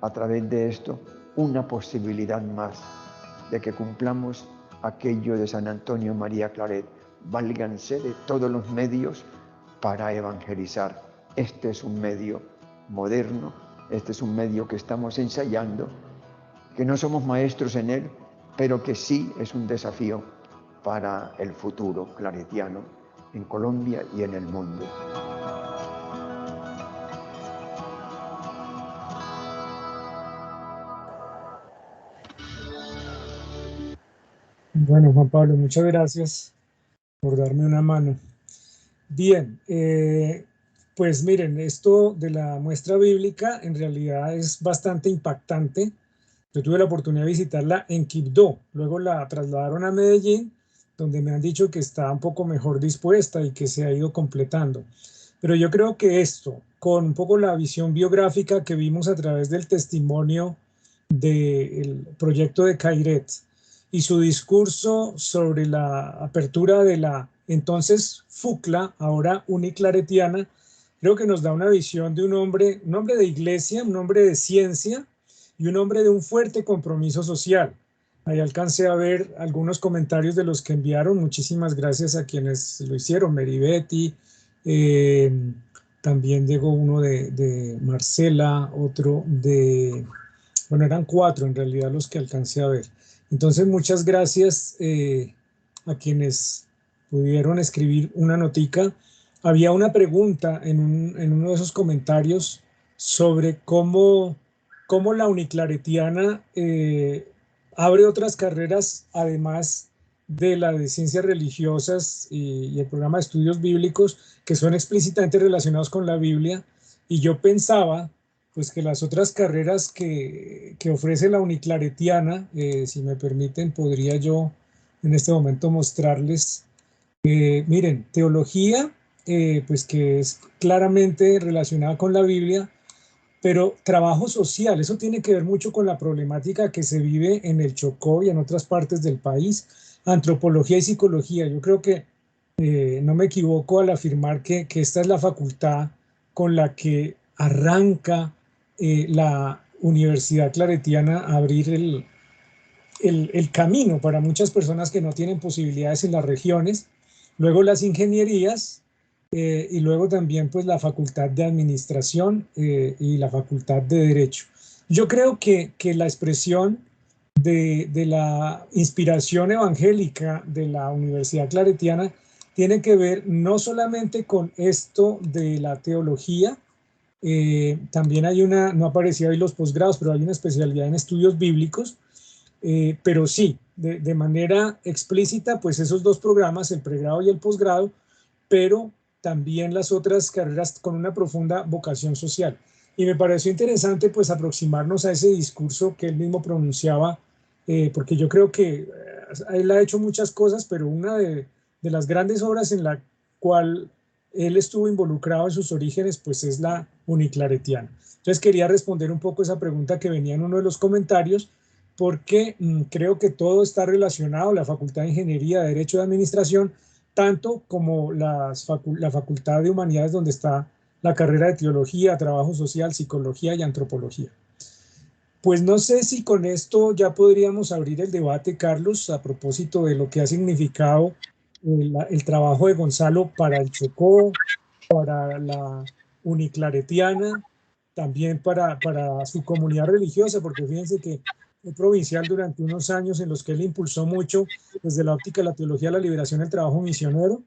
a través de esto una posibilidad más de que cumplamos aquello de San Antonio María Claret: válganse de todos los medios para evangelizar. Este es un medio moderno, este es un medio que estamos ensayando, que no somos maestros en él, pero que sí es un desafío para el futuro claretiano en Colombia y en el mundo. Bueno, Juan Pablo, muchas gracias por darme una mano. Bien, pues miren, esto de la muestra bíblica en realidad es bastante impactante. Yo tuve la oportunidad de visitarla en Quibdó, luego la trasladaron a Medellín, donde me han dicho que está un poco mejor dispuesta y que se ha ido completando. Pero yo creo que esto, con un poco la visión biográfica que vimos a través del testimonio del proyecto de Cairet y su discurso sobre la apertura de la entonces FUCLA, ahora Uniclaretiana, creo que nos da una visión de un hombre de iglesia, un hombre de ciencia y un hombre de un fuerte compromiso social. Ahí alcancé a ver algunos comentarios de los que enviaron. Muchísimas gracias a quienes lo hicieron. Meribetti, también llegó uno de Marcela, otro de... Bueno, eran 4 en realidad los que alcancé a ver. Entonces, muchas gracias a quienes pudieron escribir una notica. Había una pregunta en uno de esos comentarios sobre cómo la Uniclaretiana abre otras carreras, además de la de ciencias religiosas y el programa de estudios bíblicos, que son explícitamente relacionados con la Biblia. Y yo pensaba, pues, que las otras carreras que ofrece la Uniclaretiana, si me permiten, podría yo en este momento mostrarles. Miren, teología, pues que es claramente relacionada con la Biblia, pero trabajo social, eso tiene que ver mucho con la problemática que se vive en el Chocó y en otras partes del país. Antropología y psicología, yo creo que no me equivoco al afirmar que esta es la facultad con la que arranca la Universidad Claretiana a abrir el camino para muchas personas que no tienen posibilidades en las regiones. Luego las ingenierías, y luego también pues la facultad de administración y la facultad de derecho. Yo creo que la expresión de la inspiración evangélica de la Universidad Claretiana tiene que ver no solamente con esto de la teología, también hay una, no aparecía hoy los posgrados, pero hay una especialidad en estudios bíblicos, pero sí, de manera explícita, pues esos dos programas, el pregrado y el posgrado, pero también las otras carreras con una profunda vocación social. Y me pareció interesante pues aproximarnos a ese discurso que él mismo pronunciaba, porque yo creo que él ha hecho muchas cosas, pero una de las grandes obras en la cual él estuvo involucrado en sus orígenes pues es la Uniclaretiana. Entonces quería responder un poco esa pregunta que venía en uno de los comentarios, porque creo que todo está relacionado, la Facultad de Ingeniería, Derecho y Administración, tanto como la Facultad de Humanidades, donde está la carrera de Teología, Trabajo Social, Psicología y Antropología. Pues no sé si con esto ya podríamos abrir el debate, Carlos, a propósito de lo que ha significado el trabajo de Gonzalo para el Chocó, para la Uniclaretiana, también para su comunidad religiosa, porque fíjense que fue provincial durante unos años en los que él impulsó mucho desde la óptica de la teología, la liberación, el trabajo misionero.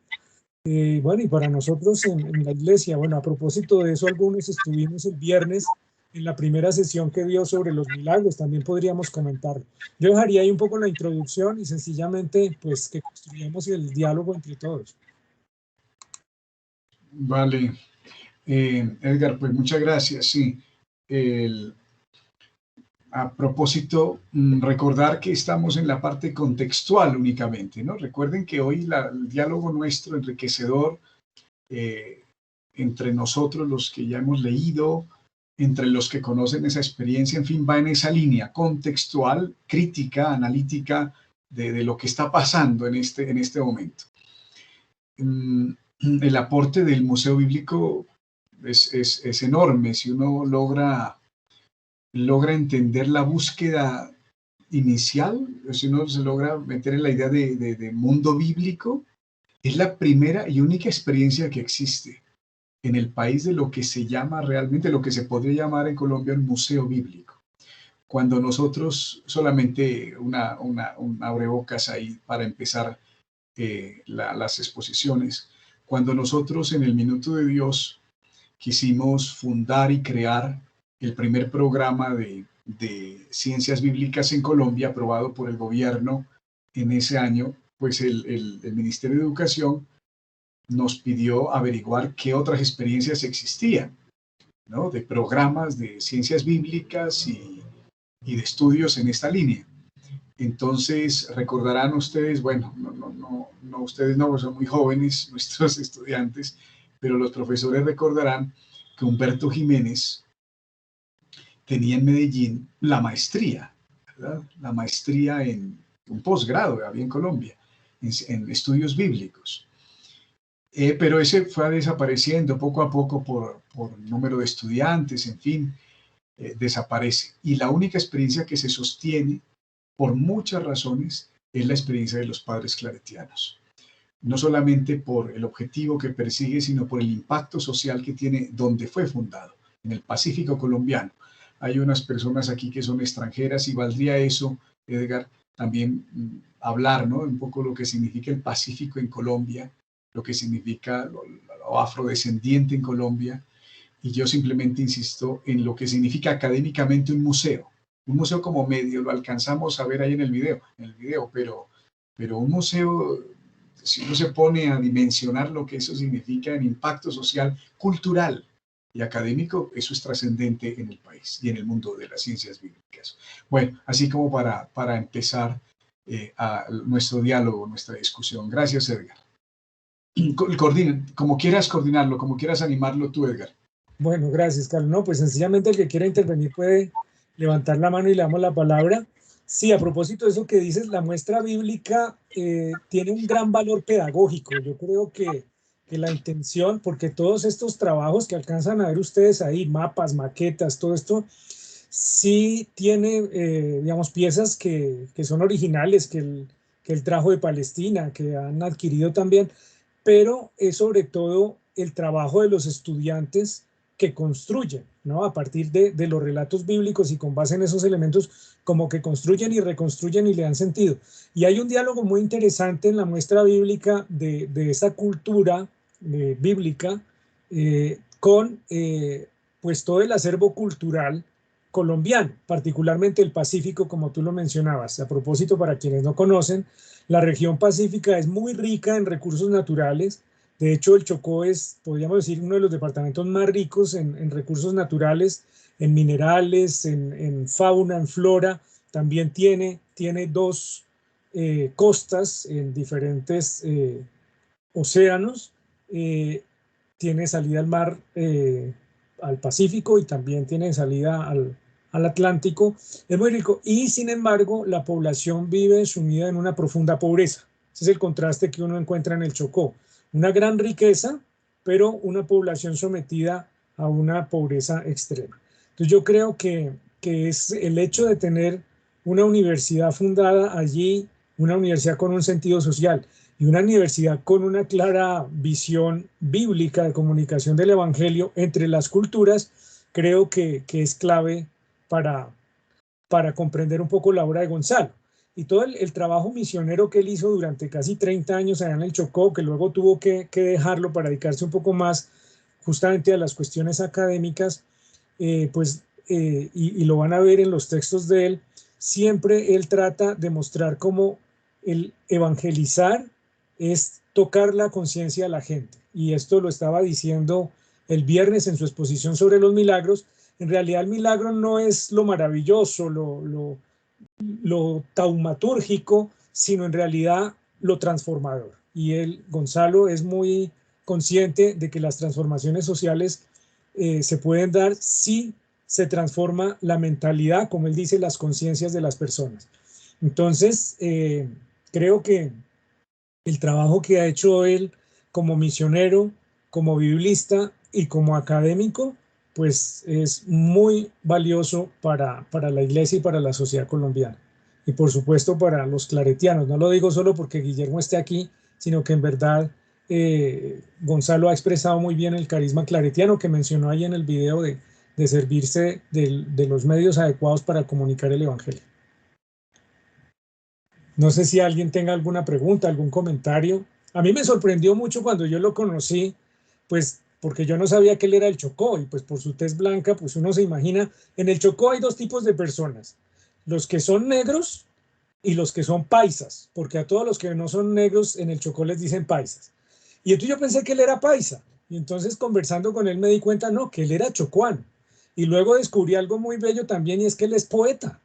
Bueno, y para nosotros en la iglesia, bueno, a propósito de eso, algunos estuvimos el viernes en la primera sesión que dio sobre los milagros, también podríamos comentar. Yo dejaría ahí un poco la introducción y sencillamente, pues, que construyamos el diálogo entre todos. Vale. Edgar, pues muchas gracias. Sí. A propósito, recordar que estamos en la parte contextual únicamente, ¿no? Recuerden que hoy el diálogo nuestro enriquecedor entre nosotros, los que ya hemos leído, entre los que conocen esa experiencia, en fin, va en esa línea contextual, crítica, analítica de lo que está pasando en este momento. El aporte del Museo Bíblico es enorme. Si uno logra entender la búsqueda inicial, si uno se logra meter en la idea de mundo bíblico, es la primera y única experiencia que existe en el país de lo que se llama realmente, lo que se podría llamar en Colombia un museo bíblico. Cuando nosotros, solamente un abrebocas ahí para empezar las exposiciones, cuando nosotros en el Minuto de Dios quisimos fundar y crear el primer programa de ciencias bíblicas en Colombia, aprobado por el gobierno en ese año, pues el Ministerio de Educación nos pidió averiguar qué otras experiencias existían, ¿no? De programas de ciencias bíblicas y de estudios en esta línea. Entonces, recordarán ustedes, bueno, no ustedes no, son muy jóvenes, nuestros estudiantes, pero los profesores recordarán que Humberto Jiménez tenía en Medellín la maestría, ¿verdad? La maestría en un posgrado, había en Colombia, en estudios bíblicos. Pero ese fue desapareciendo poco a poco por número de estudiantes, en fin, desaparece. Y la única experiencia que se sostiene, por muchas razones, es la experiencia de los padres claretianos. No solamente por el objetivo que persigue, sino por el impacto social que tiene donde fue fundado, en el Pacífico colombiano. Hay unas personas aquí que son extranjeras y valdría eso, Edgar, también hablar, ¿no? Un poco lo que significa el Pacífico en Colombia, lo que significa lo afrodescendiente en Colombia, y yo simplemente insisto en lo que significa académicamente un museo. Un museo como medio lo alcanzamos a ver ahí en el video, pero un museo, si uno se pone a dimensionar lo que eso significa en impacto social, cultural y académico, eso es trascendente en el país y en el mundo de las ciencias bíblicas. Bueno, así como para empezar a nuestro diálogo, nuestra discusión. Gracias, Edgar. Como quieras coordinarlo, como quieras animarlo tú, Edgar. Bueno, gracias, Carlos. No, pues sencillamente el que quiera intervenir puede levantar la mano y le damos la palabra. Sí, a propósito de eso que dices, la muestra bíblica tiene un gran valor pedagógico. Yo creo que la intención, porque todos estos trabajos que alcanzan a ver ustedes ahí, mapas, maquetas, todo esto, sí tiene, digamos, piezas que son originales, que él trajo de Palestina, que han adquirido también, pero es sobre todo el trabajo de los estudiantes que construyen, ¿no? A partir de los relatos bíblicos y con base en esos elementos, como que construyen y reconstruyen y le dan sentido. Y hay un diálogo muy interesante en la muestra bíblica de esa cultura bíblica con pues todo el acervo cultural colombiano, particularmente el Pacífico, como tú lo mencionabas. A propósito, para quienes no conocen, la región pacífica es muy rica en recursos naturales. De hecho, el Chocó es, podríamos decir, uno de los departamentos más ricos en recursos naturales, en minerales, en fauna, en flora. También tiene dos costas en diferentes océanos. Tiene salida al mar, al Pacífico, y también tiene salida al Atlántico. Es muy rico y, sin embargo, la población vive sumida en una profunda pobreza. Ese es el contraste que uno encuentra en el Chocó. Una gran riqueza, pero una población sometida a una pobreza extrema. Entonces yo creo que es el hecho de tener una universidad fundada allí, una universidad con un sentido social y una universidad con una clara visión bíblica de comunicación del Evangelio entre las culturas, creo que es clave para comprender un poco la obra de Gonzalo. Y todo el trabajo misionero que él hizo durante casi 30 años allá en el Chocó, que luego tuvo que dejarlo para dedicarse un poco más justamente a las cuestiones académicas, y lo van a ver en los textos de él, siempre él trata de mostrar cómo el evangelizar es tocar la conciencia de la gente. Y esto lo estaba diciendo el viernes en su exposición sobre los milagros. En realidad el milagro no es lo maravilloso, lo taumatúrgico, sino en realidad lo transformador. Y Gonzalo, es muy consciente de que las transformaciones sociales se pueden dar si se transforma la mentalidad, como él dice, las conciencias de las personas. Entonces, creo que el trabajo que ha hecho él como misionero, como biblista y como académico, pues es muy valioso para la iglesia y para la sociedad colombiana. Y por supuesto para los claretianos. No lo digo solo porque Guillermo esté aquí, sino que en verdad Gonzalo ha expresado muy bien el carisma claretiano que mencionó ahí en el video de servirse de los medios adecuados para comunicar el evangelio. No sé si alguien tenga alguna pregunta, algún comentario. A mí me sorprendió mucho cuando yo lo conocí, pues porque yo no sabía que él era el Chocó, y pues por su tez blanca, pues uno se imagina, en el Chocó hay dos tipos de personas, los que son negros y los que son paisas, porque a todos los que no son negros en el Chocó les dicen paisas. Y entonces yo pensé que él era paisa, y entonces conversando con él me di cuenta, no, que él era chocuano. Y luego descubrí algo muy bello también, y es que él es poeta.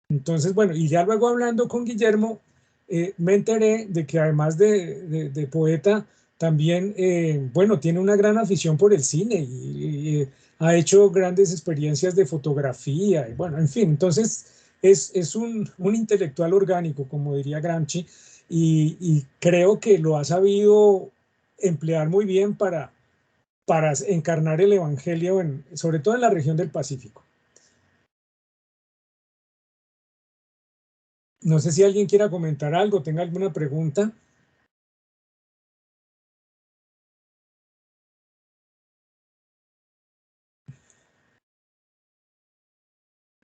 Entonces, bueno, y ya luego hablando con Guillermo, me enteré de que además de poeta, también, bueno, tiene una gran afición por el cine y ha hecho grandes experiencias de fotografía, y bueno, en fin, entonces es un intelectual orgánico, como diría Gramsci, y creo que lo ha sabido emplear muy bien para encarnar el evangelio, sobre todo en la región del Pacífico. No sé si alguien quiera comentar algo, tenga alguna pregunta.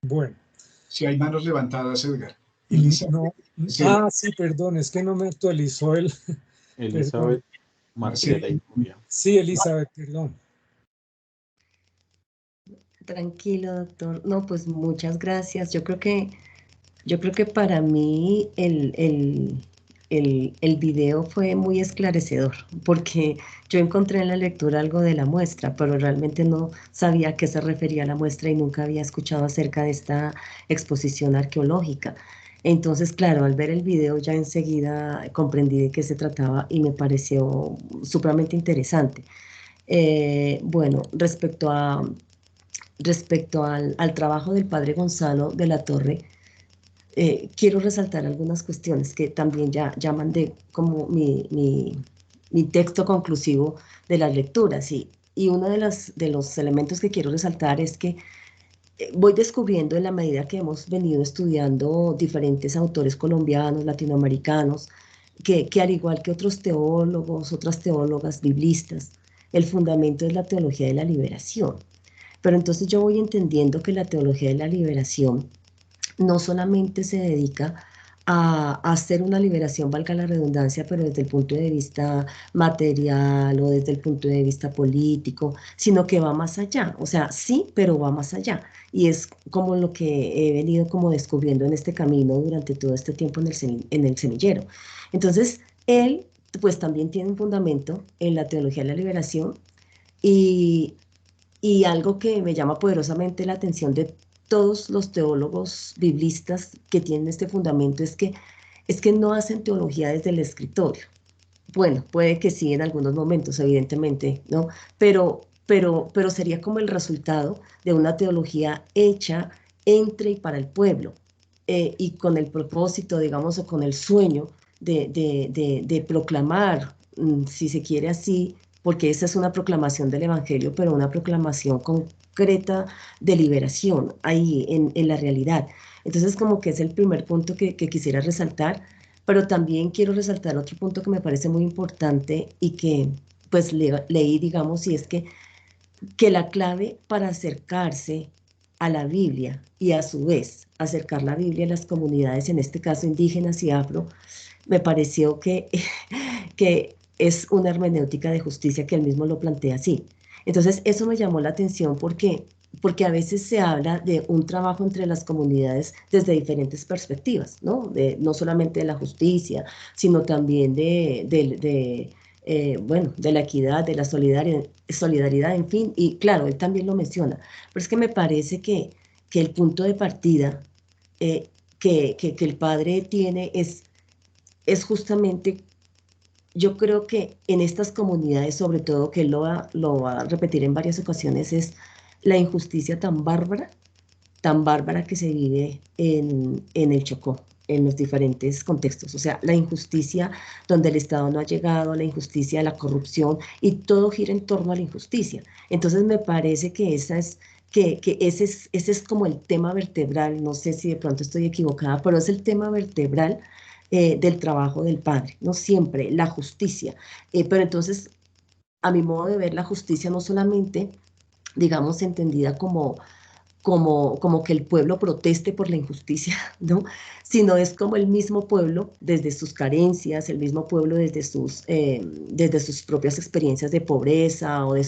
Bueno. Si hay manos levantadas, Edgar. Elizabeth. No. Sí, perdón, es que no me actualizó el... Elizabeth Marcela y Julia. Sí, Elizabeth, perdón. Tranquilo, doctor. No, pues muchas gracias. Yo creo que para mí el video fue muy esclarecedor, porque yo encontré en la lectura algo de la muestra, pero realmente no sabía a qué se refería la muestra y nunca había escuchado acerca de esta exposición arqueológica. Entonces, claro, al ver el video ya enseguida comprendí de qué se trataba y me pareció supremamente interesante. Bueno, respecto al trabajo del padre Gonzalo de la Torre, quiero resaltar algunas cuestiones que también ya llaman de como mi texto conclusivo de las lecturas. Y uno de los elementos que quiero resaltar es que voy descubriendo en la medida que hemos venido estudiando diferentes autores colombianos, latinoamericanos, que al igual que otros teólogos, otras teólogas, biblistas, el fundamento es la teología de la liberación. Pero entonces yo voy entendiendo que la teología de la liberación no solamente se dedica a hacer una liberación, valga la redundancia, pero desde el punto de vista material o desde el punto de vista político, sino que va más allá. O sea, sí, pero va más allá. Y es como lo que he venido como descubriendo en este camino durante todo este tiempo en el semillero. Entonces, él pues también tiene un fundamento en la teología de la liberación y algo que me llama poderosamente la atención de todos los teólogos biblistas que tienen este fundamento es que no hacen teología desde el escritorio. Bueno, puede que sí en algunos momentos, evidentemente, ¿no? Pero sería como el resultado de una teología hecha entre y para el pueblo y con el propósito, digamos, o con el sueño de proclamar, si se quiere así, porque esa es una proclamación del Evangelio, pero una proclamación concreta de liberación ahí en la realidad. Entonces, como que es el primer punto que quisiera resaltar, pero también quiero resaltar otro punto que me parece muy importante y que pues leí, digamos, y es que la clave para acercarse a la Biblia y a su vez acercar la Biblia a las comunidades, en este caso indígenas y afro, me pareció que es una hermenéutica de justicia que él mismo lo plantea así. Entonces, eso me llamó la atención porque a veces se habla de un trabajo entre las comunidades desde diferentes perspectivas, ¿no? No solamente de la justicia, sino también bueno, de la equidad, de la solidaridad, en fin, y claro, él también lo menciona, pero es que me parece que el punto de partida que el padre tiene es justamente, yo creo que en estas comunidades, sobre todo, que él lo va a repetir en varias ocasiones, es la injusticia tan bárbara que se vive en el Chocó, en los diferentes contextos. O sea, la injusticia donde el Estado no ha llegado, la injusticia, la corrupción, y todo gira en torno a la injusticia. Entonces me parece que ese es como el tema vertebral, no sé si de pronto estoy equivocada, pero es el tema vertebral del trabajo del padre, no siempre, la justicia. Pero entonces, a mi modo de ver, la justicia no solamente, digamos, entendida como que el pueblo proteste por la injusticia, ¿no? Sino es como el mismo pueblo, desde sus carencias, el mismo pueblo desde sus propias experiencias de pobreza o de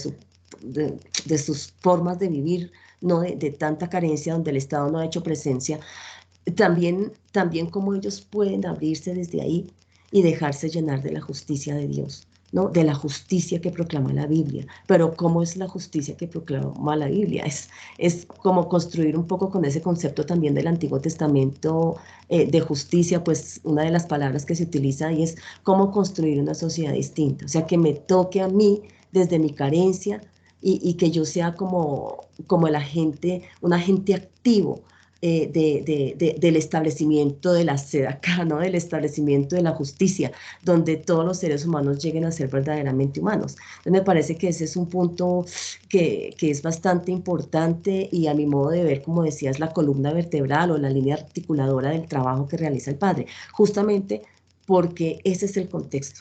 sus formas de vivir, ¿no? De tanta carencia donde el Estado no ha hecho presencia, también como ellos pueden abrirse desde ahí y dejarse llenar de la justicia de Dios, ¿no? De la justicia que proclama la Biblia. Pero ¿cómo es la justicia que proclama la Biblia? Es como construir un poco con ese concepto también del Antiguo Testamento de justicia, pues una de las palabras que se utiliza ahí es cómo construir una sociedad distinta. O sea, que me toque a mí desde mi carencia y que yo sea como un agente activo del establecimiento de la tzedakah, ¿no? Del establecimiento de la justicia, donde todos los seres humanos lleguen a ser verdaderamente humanos. Entonces me parece que ese es un punto que es bastante importante y a mi modo de ver, como decías, la columna vertebral o la línea articuladora del trabajo que realiza el padre, justamente porque ese es el contexto,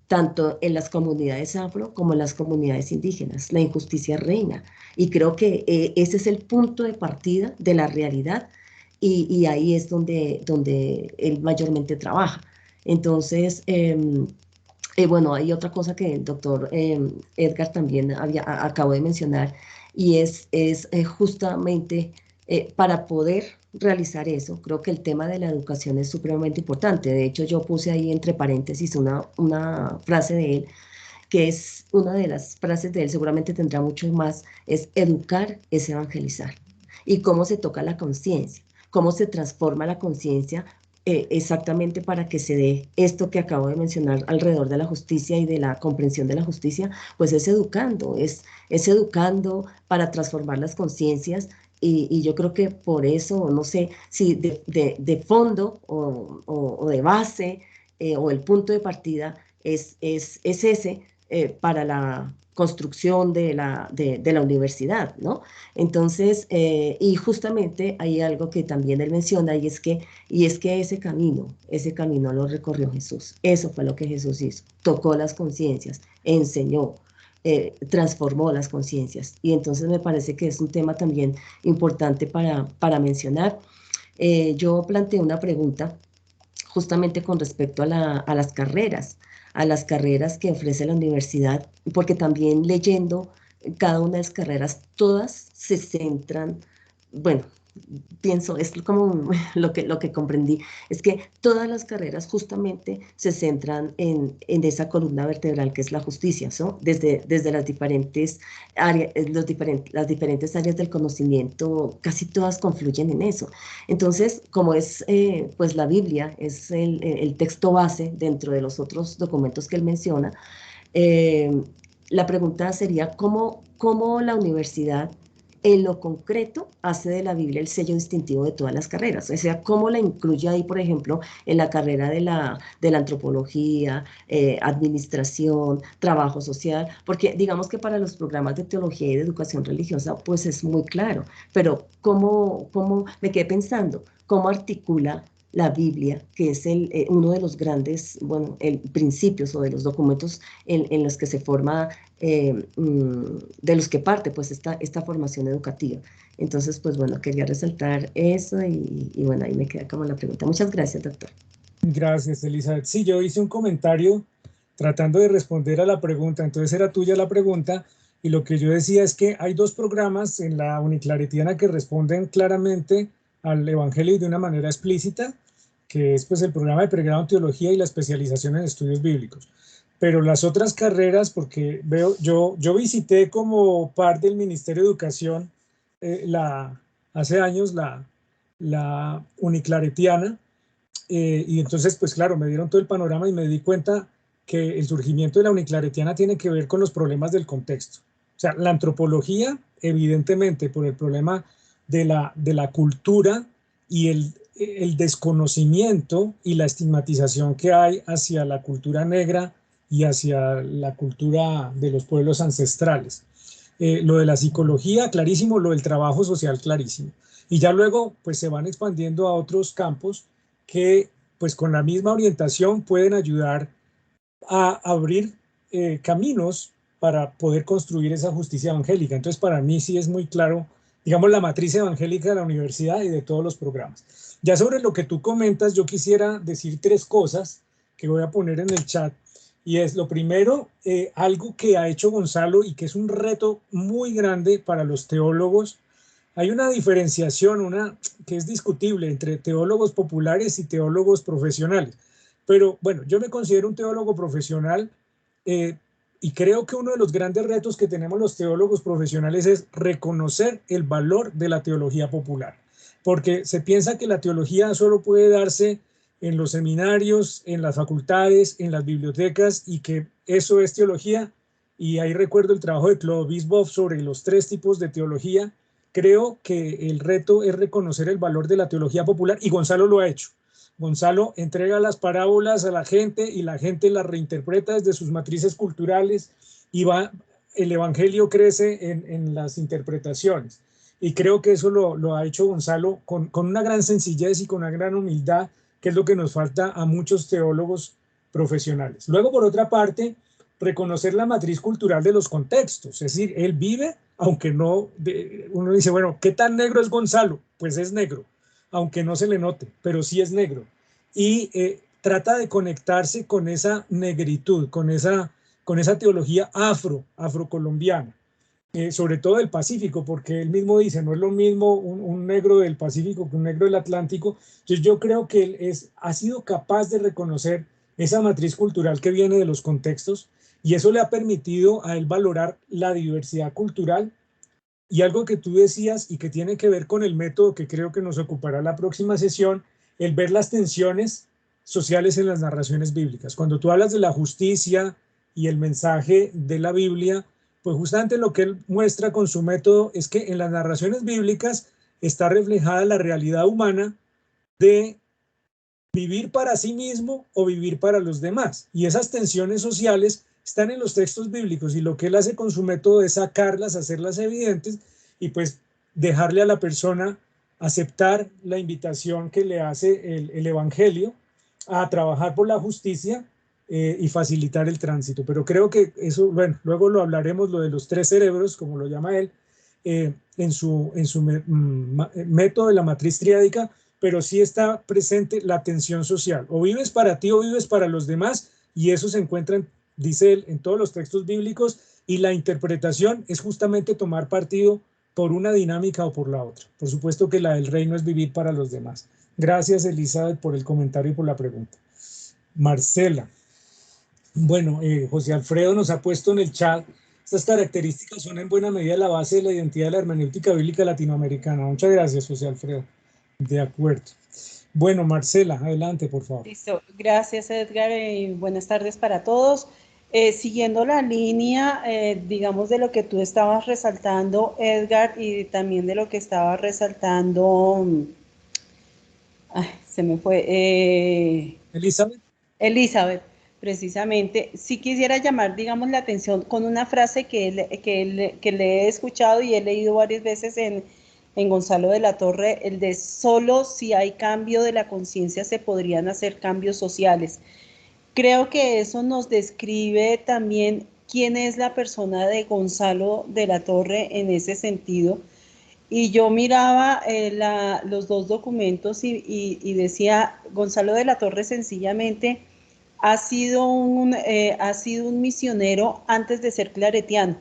tanto en las comunidades afro como en las comunidades indígenas. La injusticia reina y creo que ese es el punto de partida de la realidad y ahí es donde él mayormente trabaja. Entonces, bueno, hay otra cosa que el doctor Edgar también acabó de mencionar Y es justamente para poder realizar eso, creo que el tema de la educación es supremamente importante. De hecho, yo puse ahí entre paréntesis una frase de él, que es una de las frases de él, seguramente tendrá mucho más, es educar es evangelizar. Y cómo se toca la conciencia, cómo se transforma la conciencia exactamente para que se dé esto que acabo de mencionar alrededor de la justicia y de la comprensión de la justicia, pues es educando, es educando para transformar las conciencias. Y yo creo que por eso, no sé si de fondo o de base o el punto de partida es ese para la construcción de la universidad, ¿no? Entonces, y justamente hay algo que también él menciona, y es que ese camino lo recorrió Jesús. Eso fue lo que Jesús hizo. Tocó las conciencias, enseñó, transformó las conciencias. Y entonces me parece que es un tema también importante para mencionar. Yo planteé una pregunta justamente con respecto a las carreras que ofrece la universidad, porque también leyendo cada una de las carreras, todas se centran, bueno, pienso, es como lo que comprendí, es que todas las carreras justamente se centran en esa columna vertebral que es la justicia, ¿no? Desde las diferentes áreas, las diferentes áreas del conocimiento, casi todas confluyen en eso. Entonces, como es pues la Biblia, es el texto base dentro de los otros documentos que él menciona, la pregunta sería, ¿cómo la universidad en lo concreto hace de la Biblia el sello distintivo de todas las carreras? O sea, ¿cómo la incluye ahí, por ejemplo, en la carrera de la antropología, administración, trabajo social? Porque digamos que para los programas de teología y de educación religiosa, pues es muy claro, pero ¿cómo me quedé pensando? ¿Cómo articula la Biblia, que es uno de los grandes, bueno, principios o de los documentos en los que se forma, de los que parte pues esta formación educativa? Entonces, pues bueno, quería resaltar eso y bueno, ahí me queda como la pregunta. Muchas gracias, doctor. Gracias, Elizabeth. Sí, yo hice un comentario tratando de responder a la pregunta, entonces era tuya la pregunta, y lo que yo decía es que hay dos programas en la Uniclaretiana que responden claramente al Evangelio de una manera explícita, que es pues el programa de pregrado en teología y la especialización en estudios bíblicos. Pero las otras carreras, porque veo, yo visité como parte del Ministerio de Educación hace años la Uniclaretiana, y entonces pues claro, me dieron todo el panorama y me di cuenta que el surgimiento de la Uniclaretiana tiene que ver con los problemas del contexto. O sea, la antropología, evidentemente, por el problema de la cultura y el desconocimiento y la estigmatización que hay hacia la cultura negra y hacia la cultura de los pueblos ancestrales. Lo de la psicología, clarísimo, lo del trabajo social, clarísimo. Y ya luego, pues se van expandiendo a otros campos que, pues con la misma orientación, pueden ayudar a abrir caminos para poder construir esa justicia evangélica. Entonces, para mí sí es muy claro, digamos, la matriz evangélica de la universidad y de todos los programas. Ya sobre lo que tú comentas, yo quisiera decir tres cosas que voy a poner en el chat. Y es lo primero, algo que ha hecho Gonzalo y que es un reto muy grande para los teólogos. Hay una diferenciación, que es discutible entre teólogos populares y teólogos profesionales. Pero bueno, yo me considero un teólogo profesional, y creo que uno de los grandes retos que tenemos los teólogos profesionales es reconocer el valor de la teología popular. Porque se piensa que la teología solo puede darse en los seminarios, en las facultades, en las bibliotecas, y que eso es teología. Y ahí recuerdo el trabajo de Clovis Boff sobre los 3 tipos de teología. Creo que el reto es reconocer el valor de la teología popular, y Gonzalo lo ha hecho. Gonzalo entrega las parábolas a la gente y la gente las reinterpreta desde sus matrices culturales, y el evangelio crece en las interpretaciones. Y creo que eso lo ha hecho Gonzalo con una gran sencillez y con una gran humildad, que es lo que nos falta a muchos teólogos profesionales. Luego, por otra parte, reconocer la matriz cultural de los contextos, es decir, él vive, aunque no, uno dice, bueno, ¿qué tan negro es Gonzalo? Pues es negro, aunque no se le note, pero sí es negro. Y trata de conectarse con esa negritud, con esa teología afrocolombiana. sobre todo del Pacífico, porque él mismo dice, no es lo mismo un negro del Pacífico que un negro del Atlántico. Entonces yo creo que él ha sido capaz de reconocer esa matriz cultural que viene de los contextos, y eso le ha permitido a él valorar la diversidad cultural. Y algo que tú decías y que tiene que ver con el método que creo que nos ocupará la próxima sesión, el ver las tensiones sociales en las narraciones bíblicas. Cuando tú hablas de la justicia y el mensaje de la Biblia, pues justamente lo que él muestra con su método es que en las narraciones bíblicas está reflejada la realidad humana de vivir para sí mismo o vivir para los demás. Y esas tensiones sociales están en los textos bíblicos, y lo que él hace con su método es sacarlas, hacerlas evidentes, y pues dejarle a la persona aceptar la invitación que le hace el Evangelio a trabajar por la justicia y facilitar el tránsito. Pero creo que eso, bueno, luego lo hablaremos, lo de los 3 cerebros, como lo llama él, en su método de la matriz triádica, pero sí está presente la tensión social. O vives para ti o vives para los demás, y eso se encuentra, dice él, en todos los textos bíblicos, y la interpretación es justamente tomar partido por una dinámica o por la otra. Por supuesto que la del reino es vivir para los demás. Gracias, Elizabeth, por el comentario y por la pregunta. Marcela. Bueno, José Alfredo nos ha puesto en el chat: estas características son en buena medida la base de la identidad de la hermenéutica bíblica latinoamericana. Muchas gracias, José Alfredo. De acuerdo. Bueno, Marcela, adelante, por favor. Listo. Gracias, Edgar, y buenas tardes para todos. Siguiendo la línea, digamos, de lo que tú estabas resaltando, Edgar, y también de lo que estaba resaltando, se me fue. Elizabeth, precisamente, sí quisiera llamar, digamos, la atención con una frase que le he escuchado y he leído varias veces en Gonzalo de la Torre, el de: solo si hay cambio de la conciencia se podrían hacer cambios sociales. Creo que eso nos describe también quién es la persona de Gonzalo de la Torre en ese sentido. Y yo miraba los 2 documentos y decía: Gonzalo de la Torre sencillamente ha sido un misionero antes de ser claretiano.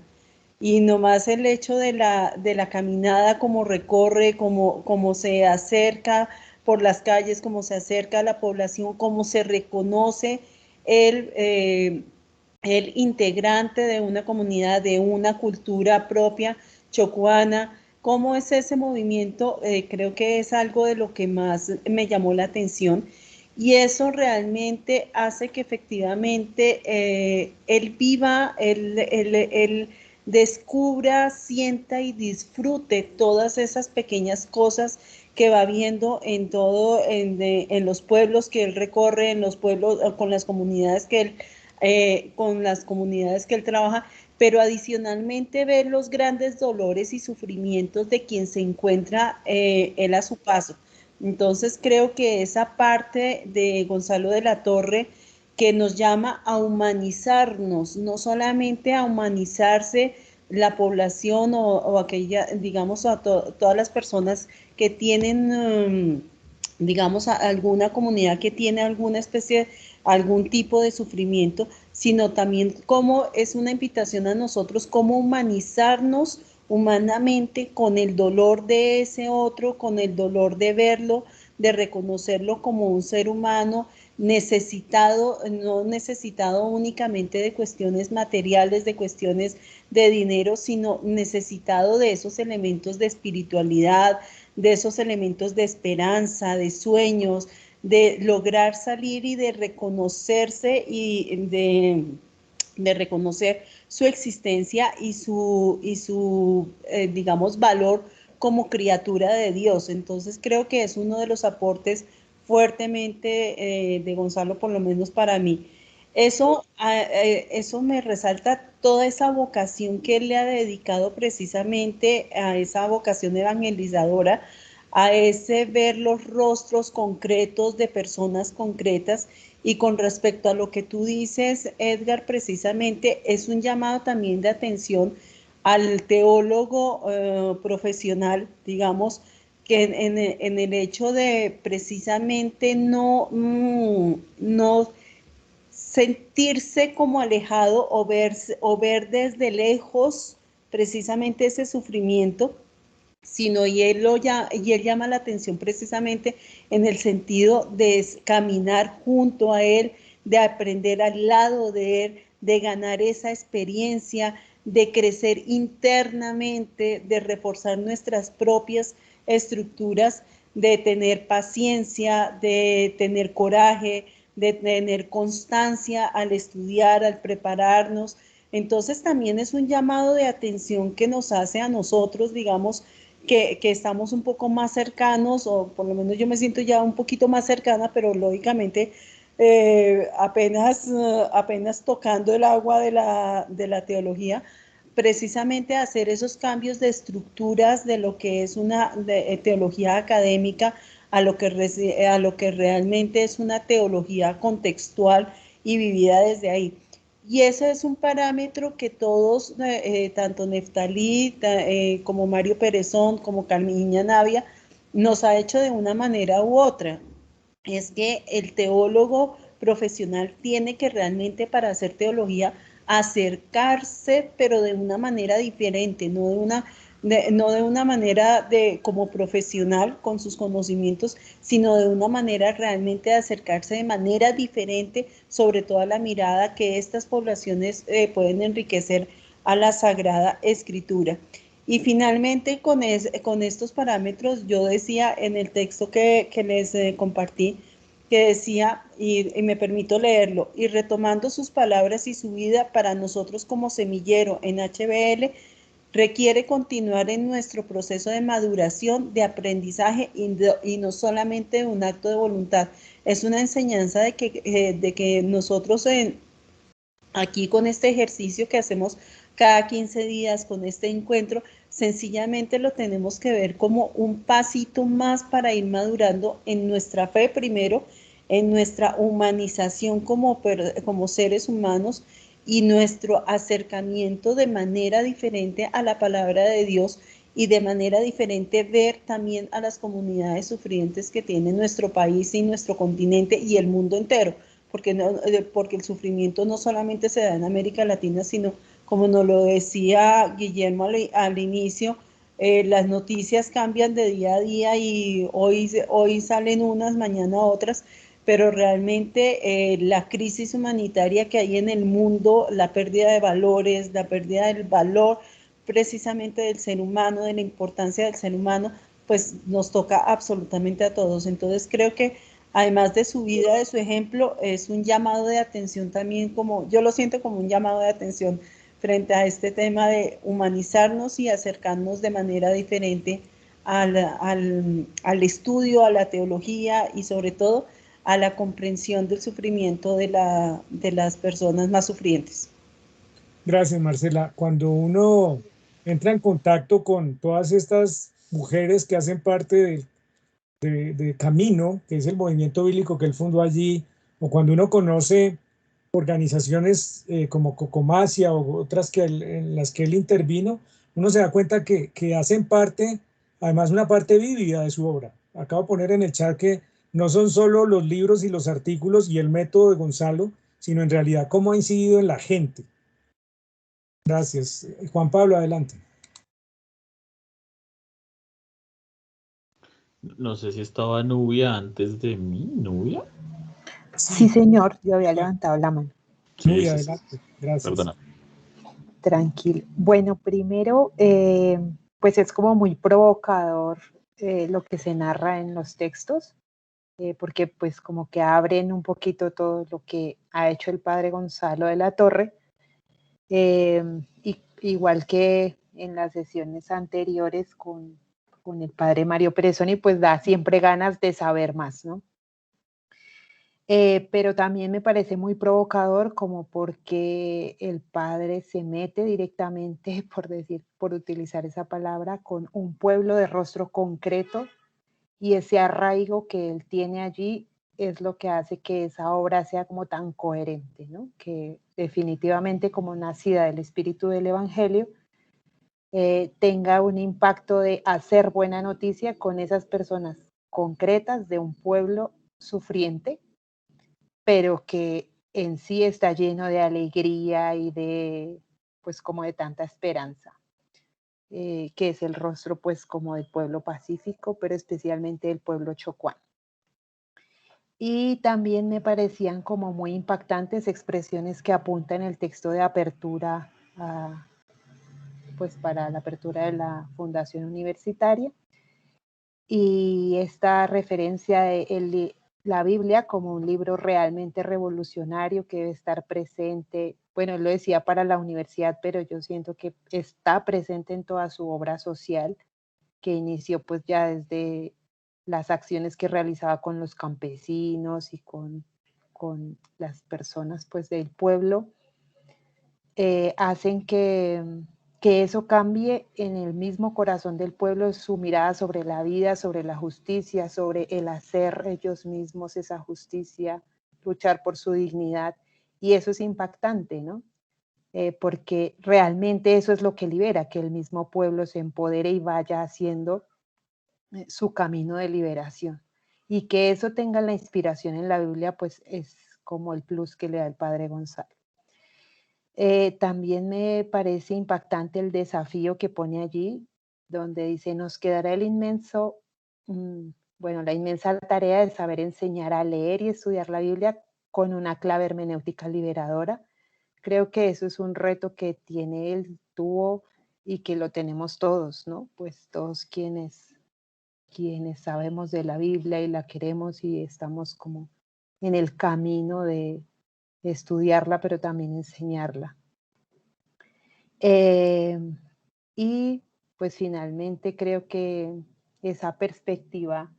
Y nomás el hecho de la caminada, como recorre, como se acerca por las calles, como se acerca a la población, cómo se reconoce el integrante de una comunidad, de una cultura propia chocuana. ¿Cómo es ese movimiento? Creo que es algo de lo que más me llamó la atención, y eso realmente hace que efectivamente él viva, él descubra, sienta y disfrute todas esas pequeñas cosas que va viendo en los pueblos que él recorre, en los pueblos, con las comunidades que él trabaja, pero adicionalmente ver los grandes dolores y sufrimientos de quien se encuentra él a su paso. Entonces creo que esa parte de Gonzalo de la Torre, que nos llama a humanizarnos, no solamente a humanizarse la población o aquella, digamos, a todas las personas que tienen, digamos, a alguna comunidad que tiene alguna especie, algún tipo de sufrimiento, sino también como es una invitación a nosotros, cómo humanizarnos humanamente con el dolor de ese otro, con el dolor de verlo, de reconocerlo como un ser humano necesitado, no necesitado únicamente de cuestiones materiales, de cuestiones de dinero, sino necesitado de esos elementos de espiritualidad, de esos elementos de esperanza, de sueños, de lograr salir y de reconocerse y de reconocer su existencia y su digamos, valor como criatura de Dios. Entonces creo que es uno de los aportes fuertemente de Gonzalo, por lo menos para mí. Eso me resalta toda esa vocación que él le ha dedicado precisamente a esa vocación evangelizadora, a ese ver los rostros concretos de personas concretas. Y con respecto a lo que tú dices, Edgar, precisamente es un llamado también de atención al teólogo profesional, digamos, que en el hecho de precisamente no sentirse como alejado o ver desde lejos precisamente ese sufrimiento, sino y él llama la atención precisamente en el sentido de caminar junto a él, de aprender al lado de él, de ganar esa experiencia, de crecer internamente, de reforzar nuestras propias estructuras, de tener paciencia, de tener coraje, de tener constancia al estudiar, al prepararnos. Entonces también es un llamado de atención que nos hace a nosotros, digamos, que estamos un poco más cercanos, o por lo menos yo me siento ya un poquito más cercana, pero lógicamente apenas tocando el agua de la teología, precisamente hacer esos cambios de estructuras de lo que es una teología académica a lo que realmente es una teología contextual y vivida desde ahí. Y ese es un parámetro que todos, tanto Neftalí como Mario Perezón, como Carmiña Navia, nos ha hecho de una manera u otra. Es que el teólogo profesional tiene que realmente, para hacer teología, acercarse, pero de una manera diferente, no de una manera como profesional con sus conocimientos, sino de una manera realmente de acercarse de manera diferente, sobre todo a la mirada que estas poblaciones pueden enriquecer a la Sagrada Escritura. Y finalmente con estos parámetros, yo decía en el texto que les compartí, que decía, y me permito leerlo, y retomando sus palabras y su vida, para nosotros como semillero en HBL, requiere continuar en nuestro proceso de maduración, de aprendizaje y no solamente un acto de voluntad. Es una enseñanza de que nosotros aquí con este ejercicio que hacemos cada 15 días, con este encuentro, sencillamente lo tenemos que ver como un pasito más para ir madurando en nuestra fe primero, en nuestra humanización como seres humanos y nuestro acercamiento de manera diferente a la palabra de Dios y de manera diferente ver también a las comunidades sufrientes que tiene nuestro país y nuestro continente y el mundo entero, porque el sufrimiento no solamente se da en América Latina, sino, como nos lo decía Guillermo al inicio, las noticias cambian de día a día y hoy salen unas, mañana otras, pero realmente la crisis humanitaria que hay en el mundo, la pérdida de valores, la pérdida del valor precisamente del ser humano, de la importancia del ser humano, pues nos toca absolutamente a todos. Entonces creo que además de su vida, de su ejemplo, es un llamado de atención también, como yo lo siento como un llamado de atención frente a este tema de humanizarnos y acercarnos de manera diferente al estudio, a la teología y sobre todo a la comprensión del sufrimiento de las personas más sufrientes. Gracias, Marcela. Cuando uno entra en contacto con todas estas mujeres que hacen parte de Camino, que es el movimiento bíblico que él fundó allí, o cuando uno conoce organizaciones como Cocomacia o otras en las que él intervino, uno se da cuenta que hacen parte, además una parte vívida de su obra. Acabo de poner en el chat que no son solo los libros y los artículos y el método de Gonzalo, sino en realidad cómo ha incidido en la gente. Gracias. Juan Pablo, adelante. No sé si estaba Nubia antes de mí. ¿Nubia? Sí, señor, yo había levantado la mano. Sí, Nubia, adelante. Gracias. Perdona. Tranquilo. Bueno, primero, pues es como muy provocador lo que se narra en los textos, porque pues como que abren un poquito todo lo que ha hecho el padre Gonzalo de la Torre, igual que en las sesiones anteriores con el padre Mario Perezoni, pues da siempre ganas de saber más, ¿no? Pero también me parece muy provocador como porque el padre se mete directamente, por utilizar esa palabra, con un pueblo de rostro concreto y ese arraigo que él tiene allí es lo que hace que esa obra sea como tan coherente, ¿no? Que definitivamente como nacida del espíritu del Evangelio, tenga un impacto de hacer buena noticia con esas personas concretas de un pueblo sufriente, pero que en sí está lleno de alegría y de, pues como de tanta esperanza. que es el rostro pues como del pueblo pacífico, pero especialmente del pueblo chocuán. Y también me parecían como muy impactantes expresiones que apuntan el texto de apertura, pues para la apertura de la fundación universitaria. Y esta referencia de la Biblia como un libro realmente revolucionario que debe estar presente, bueno, él lo decía para la universidad, pero yo siento que está presente en toda su obra social, que inició pues ya desde las acciones que realizaba con los campesinos y con las personas pues del pueblo, hacen que eso cambie en el mismo corazón del pueblo su mirada sobre la vida, sobre la justicia, sobre el hacer ellos mismos esa justicia, luchar por su dignidad. Y eso es impactante, ¿no? Porque realmente eso es lo que libera, que el mismo pueblo se empodere y vaya haciendo su camino de liberación. Y que eso tenga la inspiración en la Biblia, pues es como el plus que le da el padre Gonzalo. También me parece impactante el desafío que pone allí, donde dice, nos quedará la inmensa tarea de saber enseñar a leer y estudiar la Biblia con una clave hermenéutica liberadora. Creo que eso es un reto que tiene él, tuvo y que lo tenemos todos, ¿no? Pues todos quienes sabemos de la Biblia y la queremos y estamos como en el camino de estudiarla, pero también enseñarla. Y pues finalmente creo que esa perspectiva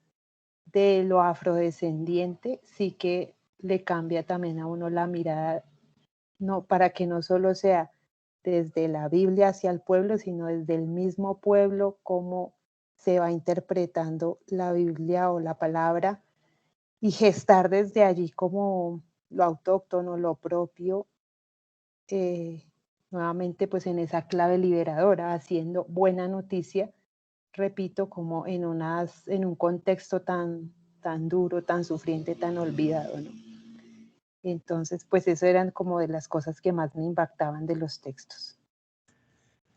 de lo afrodescendiente sí que le cambia también a uno la mirada, no, para que no solo sea desde la Biblia hacia el pueblo, sino desde el mismo pueblo, cómo se va interpretando la Biblia o la palabra, y gestar desde allí como lo autóctono, lo propio, nuevamente pues en esa clave liberadora, haciendo buena noticia, repito, como en un contexto tan duro, tan sufriente, tan olvidado, ¿no? Entonces, pues eso eran como de las cosas que más me impactaban de los textos.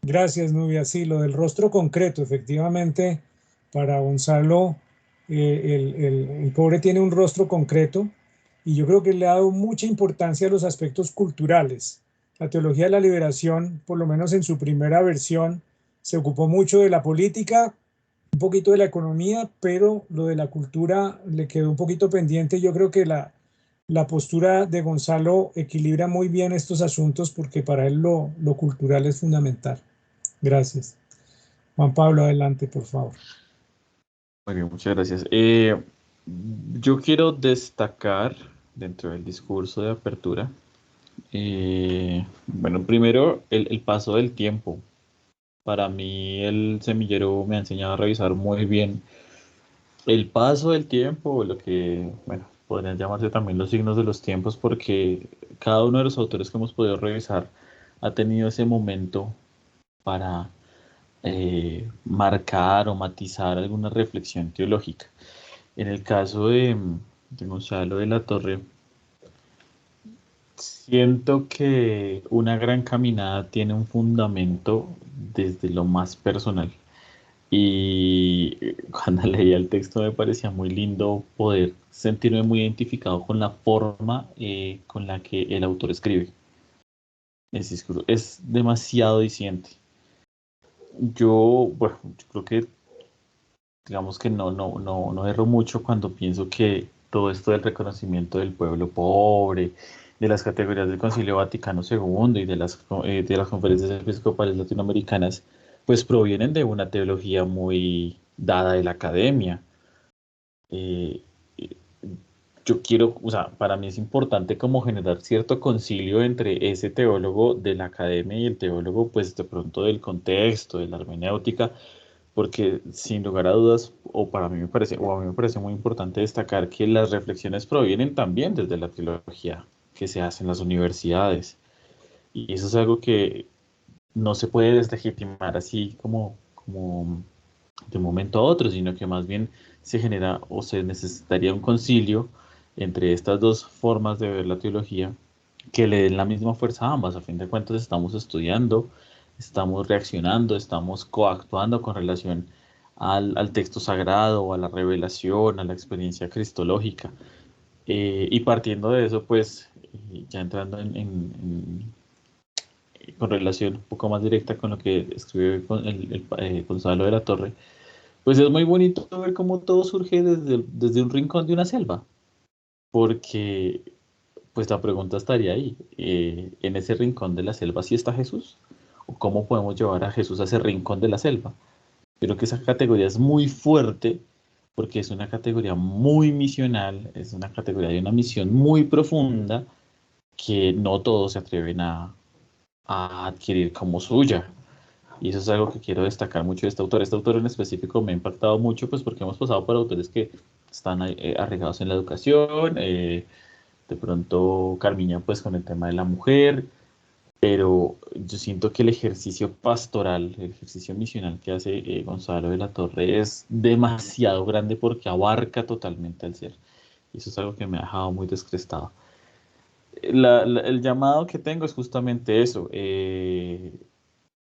Gracias, Nubia. Sí, lo del rostro concreto, efectivamente, para Gonzalo, el pobre tiene un rostro concreto y yo creo que le ha dado mucha importancia a los aspectos culturales. La teología de la liberación, por lo menos en su primera versión, se ocupó mucho de la política, un poquito de la economía, pero lo de la cultura le quedó un poquito pendiente. Yo creo que la postura de Gonzalo equilibra muy bien estos asuntos porque para él lo cultural es fundamental. Gracias. Juan Pablo, adelante, por favor. Muy bien, muchas gracias. Yo quiero destacar dentro del discurso de apertura, bueno, primero el paso del tiempo. Para mí el semillero me ha enseñado a revisar muy bien el paso del tiempo, lo que, bueno, podrían llamarse también los signos de los tiempos, porque cada uno de los autores que hemos podido revisar ha tenido ese momento para marcar o matizar alguna reflexión teológica. En el caso de Gonzalo de la Torre, siento que una gran caminada tiene un fundamento desde lo más personal. Y cuando leía el texto me parecía muy lindo poder sentirme muy identificado con la forma con la que el autor escribe. Ese discurso es demasiado diciente. Yo creo que digamos que no erro mucho cuando pienso que todo esto del reconocimiento del pueblo pobre, de las categorías del Concilio Vaticano II y de las conferencias episcopales latinoamericanas, pues provienen de una teología muy dada de la academia. Yo quiero, o sea, para mí es importante como generar cierto concilio entre ese teólogo de la academia y el teólogo, pues de pronto del contexto, de la hermenéutica, porque sin lugar a dudas, o a mí me parece muy importante destacar que las reflexiones provienen también desde la teología que se hace en las universidades. Y eso es algo que no se puede deslegitimar así como de un momento a otro, sino que más bien se genera o se necesitaría un concilio entre estas dos formas de ver la teología que le den la misma fuerza a ambas. A fin de cuentas estamos estudiando estamos reaccionando, estamos coactuando con relación al texto sagrado, o a la revelación, a la experiencia cristológica. Y partiendo de eso, pues, ya entrando con relación un poco más directa con lo que escribe Gonzalo de la Torre, pues es muy bonito ver cómo todo surge desde un rincón de una selva, porque pues la pregunta estaría ahí, en ese rincón de la selva, ¿sí está Jesús? ¿O cómo podemos llevar a Jesús a ese rincón de la selva? Creo que esa categoría es muy fuerte, porque es una categoría muy misional, es una categoría de una misión muy profunda, que no todos se atreven a adquirir como suya. Y eso es algo que quiero destacar mucho de este autor. Este autor en específico me ha impactado mucho, pues porque hemos pasado por autores que están arraigados en la educación, de pronto Carmiña pues con el tema de la mujer, pero yo siento que el ejercicio pastoral, el ejercicio misional que hace Gonzalo de la Torre es demasiado grande porque abarca totalmente al ser. Y eso es algo que me ha dejado muy descrestado. El llamado que tengo es justamente eso,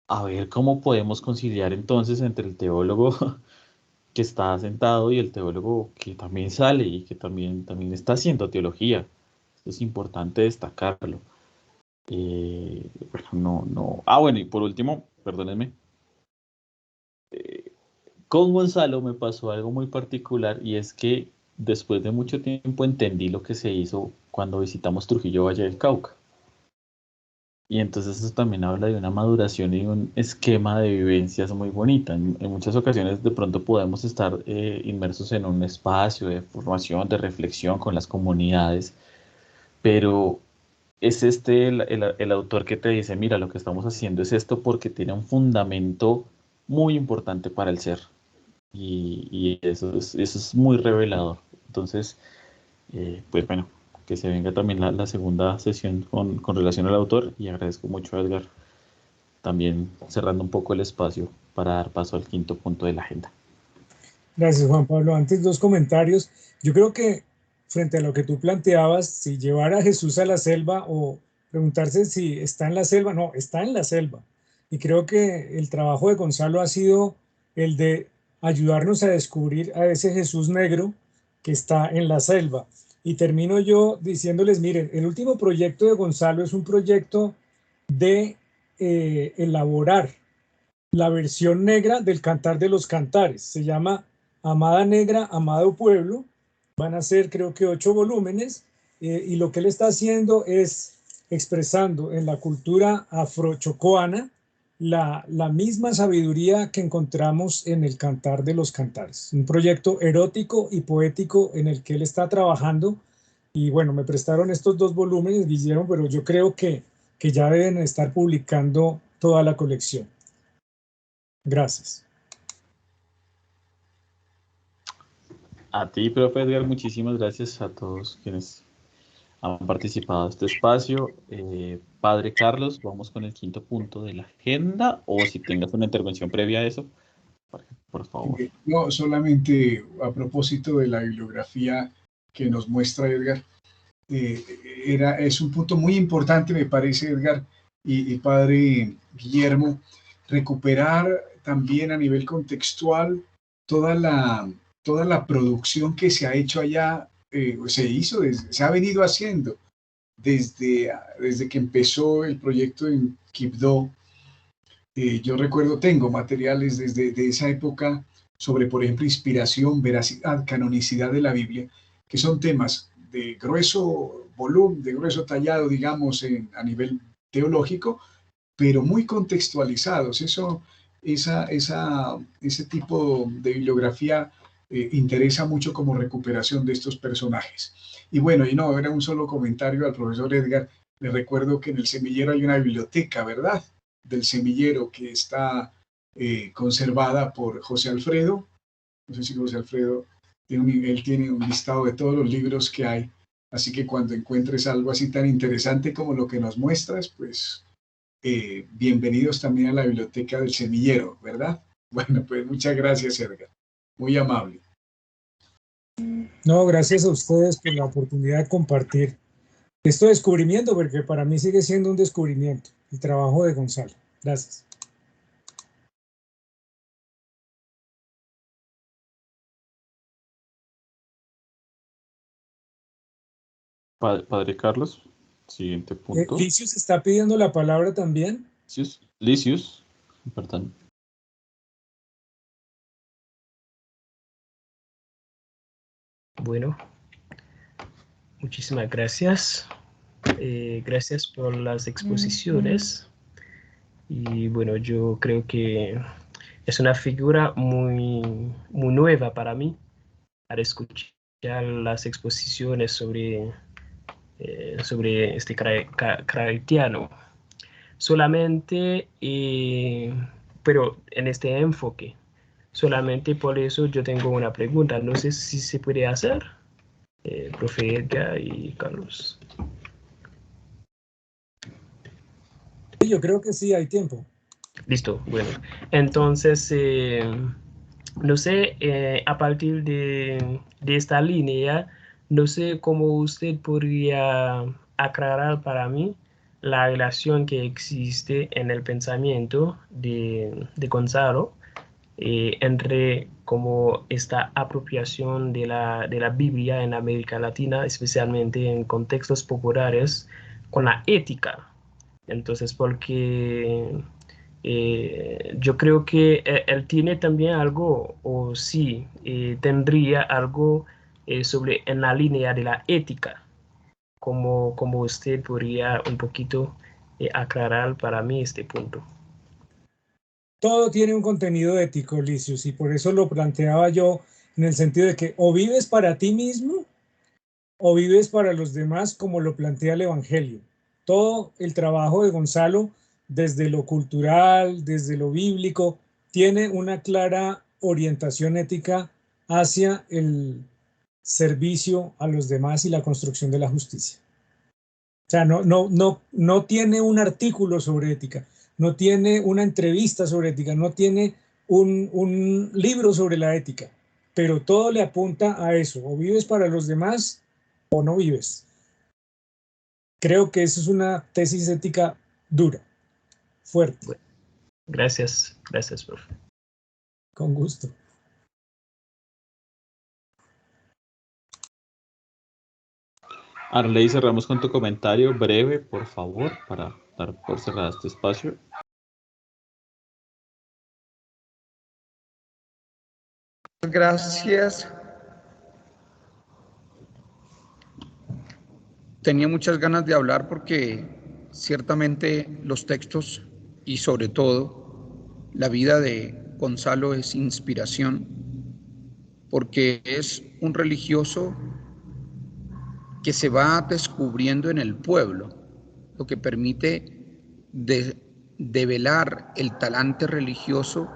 a ver cómo podemos conciliar entonces entre el teólogo que está sentado y el teólogo que también sale y que también está haciendo teología. Esto es importante destacarlo. Bueno, no. Bueno, y por último, perdónenme, con Gonzalo me pasó algo muy particular, y es que después de mucho tiempo entendí lo que se hizo cuando visitamos Trujillo Valle del Cauca. Y entonces eso también habla de una maduración y un esquema de vivencias muy bonita. En muchas ocasiones de pronto podemos estar inmersos en un espacio de formación, de reflexión con las comunidades, pero es el autor que te dice, mira, lo que estamos haciendo es esto porque tiene un fundamento muy importante para el ser. Y eso es muy revelador. Entonces, pues bueno, que se venga también la segunda sesión con relación al autor, y agradezco mucho a Edgar también cerrando un poco el espacio para dar paso al quinto punto de la agenda. Gracias, Juan Pablo. Antes, dos comentarios. Yo creo que frente a lo que tú planteabas, si llevar a Jesús a la selva o preguntarse si está en la selva, no, está en la selva. Y creo que el trabajo de Gonzalo ha sido el de ayudarnos a descubrir a ese Jesús negro que está en la selva. Y termino yo diciéndoles, miren, el último proyecto de Gonzalo es un proyecto de elaborar la versión negra del Cantar de los Cantares. Se llama Amada Negra, Amado Pueblo. Van a ser, creo que, 8 volúmenes, y lo que él está haciendo es expresando en la cultura afrochocoana la misma sabiduría que encontramos en el Cantar de los Cantares. Un proyecto erótico y poético en el que él está trabajando. Y bueno, me prestaron estos 2 volúmenes, Guillermo, pero yo creo que ya deben estar publicando toda la colección. Gracias. A ti, profe Edgar, muchísimas gracias a todos quienes han participado en este espacio. Padre Carlos, vamos con el quinto punto de la agenda, o si tengas una intervención previa a eso, por favor. No, solamente a propósito de la bibliografía que nos muestra Edgar, es un punto muy importante, me parece, Edgar y Padre Guillermo, recuperar también a nivel contextual toda la producción que se ha hecho allá, se ha venido haciendo desde que empezó el proyecto en Quibdó. Yo recuerdo, tengo materiales desde esa época sobre, por ejemplo, inspiración, veracidad, canonicidad de la Biblia, que son temas de grueso volumen, de grueso tallado, digamos, a nivel teológico, pero muy contextualizados. Ese tipo de bibliografía interesa mucho como recuperación de estos personajes. Y bueno, y no, era un solo comentario al profesor Edgar. Le recuerdo que en el Semillero hay una biblioteca, ¿verdad?, del Semillero, que está conservada por José Alfredo. No sé si José Alfredo, él tiene un listado de todos los libros que hay. Así que cuando encuentres algo así tan interesante como lo que nos muestras, pues bienvenidos también a la biblioteca del Semillero, ¿verdad? Bueno, pues muchas gracias, Edgar. Muy amable. No, gracias a ustedes por la oportunidad de compartir este descubrimiento, porque para mí sigue siendo un descubrimiento, el trabajo de Gonzalo. Gracias. Padre Carlos, siguiente punto. Licius está pidiendo la palabra también. Licius, perdón. Bueno, muchísimas gracias. Gracias por las exposiciones. Y bueno, yo creo que es una figura muy nueva para mí, para escuchar las exposiciones sobre este cristiano. Solamente, pero en este enfoque. Solamente por eso yo tengo una pregunta. No sé si se puede hacer, profe Edgar y Carlos. Yo creo que sí, hay tiempo. Listo, bueno. Entonces, no sé, a partir de esta línea, no sé cómo usted podría aclarar para mí la relación que existe en el pensamiento de Gonzalo entre como esta apropiación de la Biblia en América Latina, especialmente en contextos populares, con la ética. Entonces, porque yo creo que él tiene también algo, o sí, tendría algo sobre en la línea de la ética, como usted podría un poquito aclarar para mí este punto. Todo tiene un contenido ético, Licius, y por eso lo planteaba yo en el sentido de que o vives para ti mismo o vives para los demás, como lo plantea el Evangelio. Todo el trabajo de Gonzalo, desde lo cultural, desde lo bíblico, tiene una clara orientación ética hacia el servicio a los demás y la construcción de la justicia. O sea, no tiene un artículo sobre ética, no tiene una entrevista sobre ética, no tiene un libro sobre la ética, pero todo le apunta a eso, o vives para los demás o no vives. Creo que eso es una tesis ética dura, fuerte. Bueno, gracias, profe. Con gusto. Arley, cerramos con tu comentario breve, por favor, para dar por cerrado este espacio. Gracias. Tenía muchas ganas de hablar porque ciertamente los textos y sobre todo la vida de Gonzalo es inspiración, porque es un religioso que se va descubriendo en el pueblo, lo que permite develar el talante religioso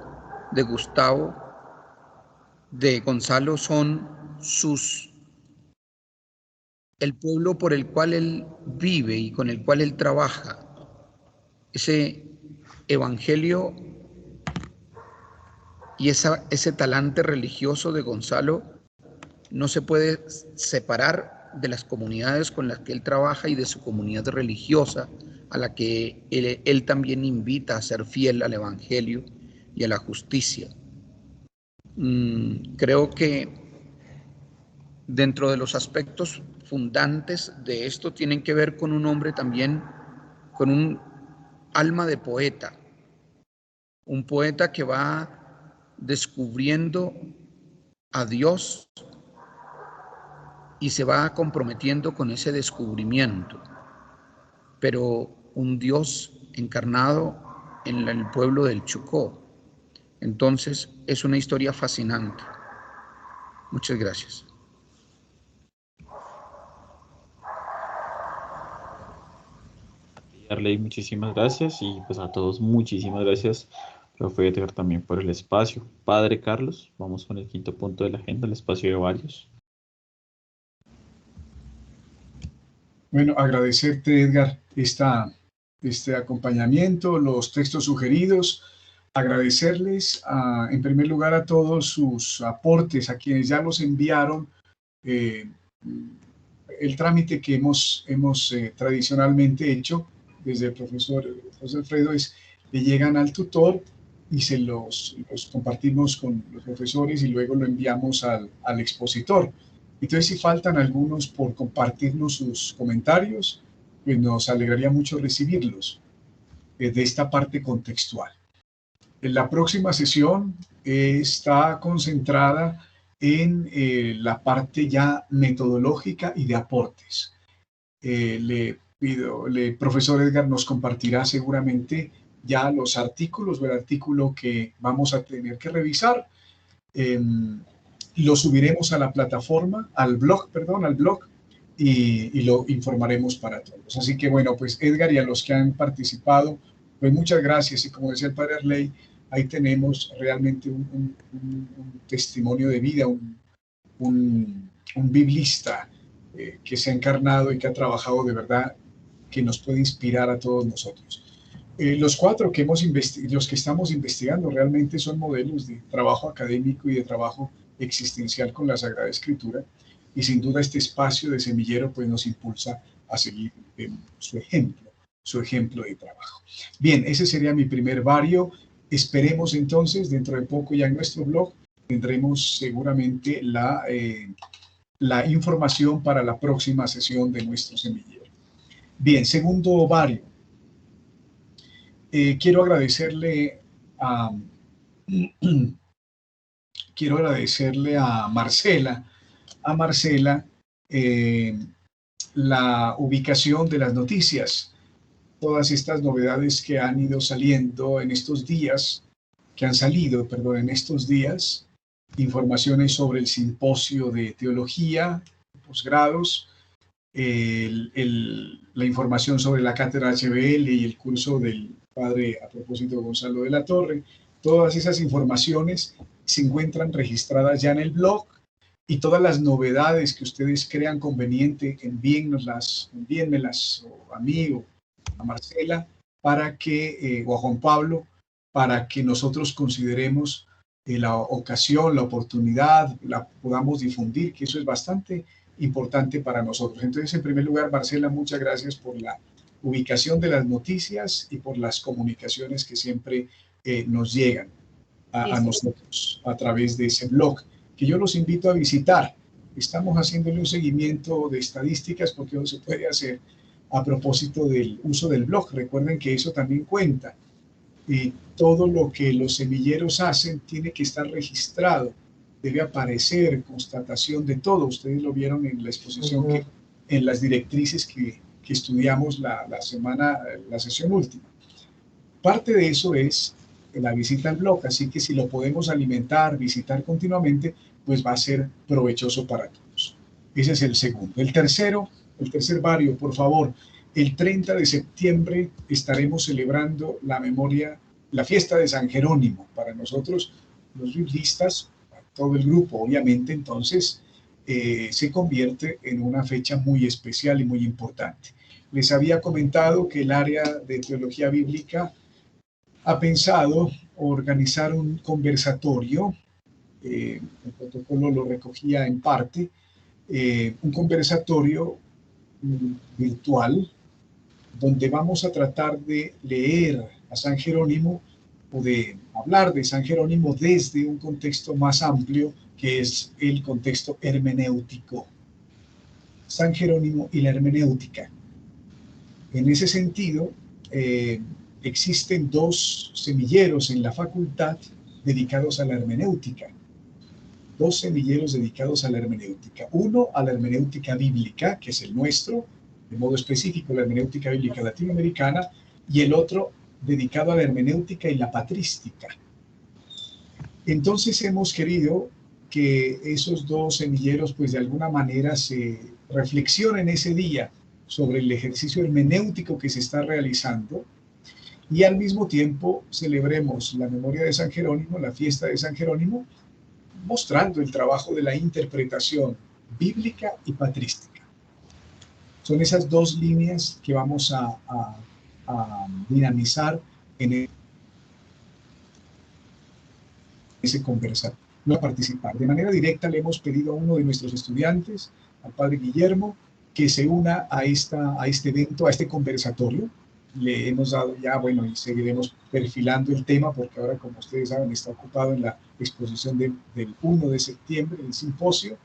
de Gustavo, de Gonzalo, son el pueblo por el cual él vive y con el cual él trabaja. Ese evangelio y ese talante religioso de Gonzalo no se puede separar de las comunidades con las que él trabaja y de su comunidad religiosa, a la que él también invita a ser fiel al evangelio y a la justicia. Creo que dentro de los aspectos fundantes de esto tienen que ver con un hombre también, con un alma de poeta, un poeta que va descubriendo a Dios y se va comprometiendo con ese descubrimiento, pero un Dios encarnado en el pueblo del Chocó. Entonces es una historia fascinante. Muchas gracias. Arley, muchísimas gracias y pues a todos muchísimas gracias, profe Edgar, también por el espacio. Padre Carlos, vamos con el quinto punto de la agenda, el espacio de varios. Bueno, agradecerte, Edgar, este acompañamiento, los textos sugeridos, agradecerles en primer lugar a todos sus aportes, a quienes ya los enviaron. El trámite que hemos tradicionalmente hecho desde el profesor José Alfredo es que llegan al tutor y se los compartimos con los profesores y luego lo enviamos al expositor. Entonces, si faltan algunos por compartirnos sus comentarios, pues nos alegraría mucho recibirlos de esta parte contextual. En la próxima sesión está concentrada en la parte ya metodológica y de aportes. El profesor Edgar nos compartirá seguramente ya los artículos o el artículo que vamos a tener que revisar. Lo subiremos a la plataforma, al blog, y lo informaremos para todos. Así que bueno, pues Edgar y a los que han participado, pues muchas gracias. Y como decía el padre Arley, ahí tenemos realmente un testimonio de vida, un biblista que se ha encarnado y que ha trabajado de verdad, que nos puede inspirar a todos nosotros. Los cuatro los que estamos investigando realmente son modelos de trabajo académico y de trabajo existencial con la Sagrada Escritura, y sin duda este espacio de semillero pues nos impulsa a seguir su ejemplo de trabajo. Bien, ese sería mi primer vario. Esperemos entonces, dentro de poco ya en nuestro blog tendremos seguramente la información para la próxima sesión de nuestro semillero. Bien, segundo vario. Quiero agradecerle a Marcela, la ubicación de las noticias, todas estas novedades que han ido saliendo en estos días, en estos días, informaciones sobre el simposio de teología, posgrados, la información sobre la cátedra HBL y el curso del padre a propósito Gonzalo de la Torre. Todas esas informaciones se encuentran registradas ya en el blog, y todas las novedades que ustedes crean conveniente, envíenmelas a mí o a Marcela o a Juan Pablo, para que nosotros consideremos la ocasión, la oportunidad, la podamos difundir, que eso es bastante importante para nosotros. Entonces, en primer lugar, Marcela, muchas gracias por la ubicación de las noticias y por las comunicaciones que siempre nos llegan a nosotros a través de ese blog, que yo los invito a visitar. Estamos haciéndole un seguimiento de estadísticas porque no se puede hacer a propósito del uso del blog. Recuerden que eso también cuenta. Todo lo que los semilleros hacen tiene que estar registrado, debe aparecer constatación de todo. Ustedes lo vieron en la exposición, en las directrices que estudiamos la sesión última. Parte de eso es la visita al blog, así que si lo podemos alimentar, visitar continuamente, pues va a ser provechoso para todos. Ese es el segundo. El tercer vario, por favor. El 30 de septiembre estaremos celebrando la fiesta de San Jerónimo. Para nosotros, los biblistas, todo el grupo, obviamente, entonces se convierte en una fecha muy especial y muy importante. Les había comentado que el área de teología bíblica ha pensado organizar un conversatorio, el protocolo lo recogía en parte, un conversatorio virtual, donde vamos a tratar de leer a San Jerónimo o de hablar de San Jerónimo desde un contexto más amplio, que es el contexto hermenéutico. San Jerónimo y la hermenéutica. En ese sentido, existen dos semilleros en la facultad dedicados a la hermenéutica. Dos semilleros dedicados a la hermenéutica. Uno a la hermenéutica bíblica, que es el nuestro, de modo específico la hermenéutica bíblica latinoamericana, y el otro dedicado a la hermenéutica y la patrística. Entonces hemos querido que esos dos semilleros, pues de alguna manera se reflexionen ese día sobre el ejercicio hermenéutico que se está realizando, y al mismo tiempo celebremos la memoria de San Jerónimo, la fiesta de San Jerónimo, mostrando el trabajo de la interpretación bíblica y patrística. Son esas dos líneas que vamos a dinamizar en ese conversatorio. No participar. De manera directa le hemos pedido a uno de nuestros estudiantes, al padre Guillermo, que se una a este evento, a este conversatorio. Le hemos dado ya, bueno, y seguiremos perfilando el tema, porque ahora, como ustedes saben, está ocupado en la exposición del 1 de septiembre, del simposio.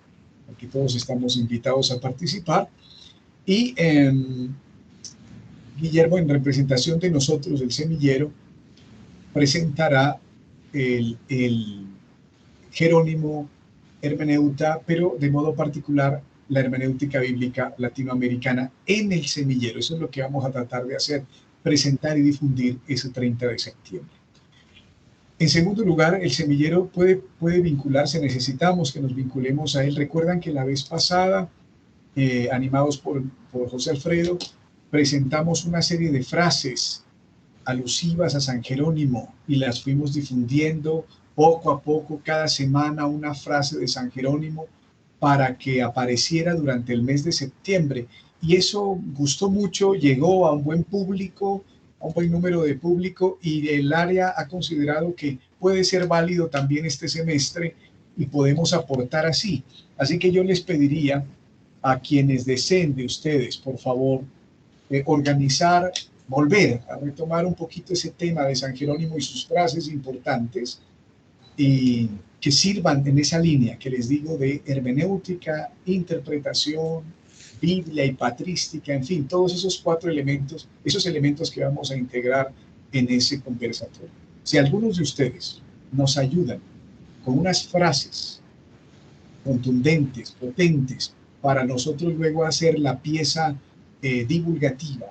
Aquí todos estamos invitados a participar. Y Guillermo, en representación de nosotros, del semillero, presentará el Jerónimo hermeneuta, pero de modo particular la hermenéutica bíblica latinoamericana en el semillero. Eso es lo que vamos a tratar de hacer, presentar y difundir ese 30 de septiembre. En segundo lugar, el semillero puede vincularse, necesitamos que nos vinculemos a él. Recuerdan que la vez pasada, animados por José Alfredo, presentamos una serie de frases alusivas a San Jerónimo y las fuimos difundiendo poco a poco, cada semana una frase de San Jerónimo para que apareciera durante el mes de septiembre. Y eso gustó mucho, llegó a un buen público, a un buen número de público, y el área ha considerado que puede ser válido también este semestre y podemos aportar así. Así que yo les pediría a quienes deseen de ustedes, por favor, organizar, volver a retomar un poquito ese tema de San Jerónimo y sus frases importantes, y que sirvan en esa línea que les digo de hermenéutica, interpretación, Biblia y patrística, en fin, todos esos 4 elementos, esos elementos que vamos a integrar en ese conversatorio. Si algunos de ustedes nos ayudan con unas frases contundentes, potentes, para nosotros luego hacer la pieza divulgativa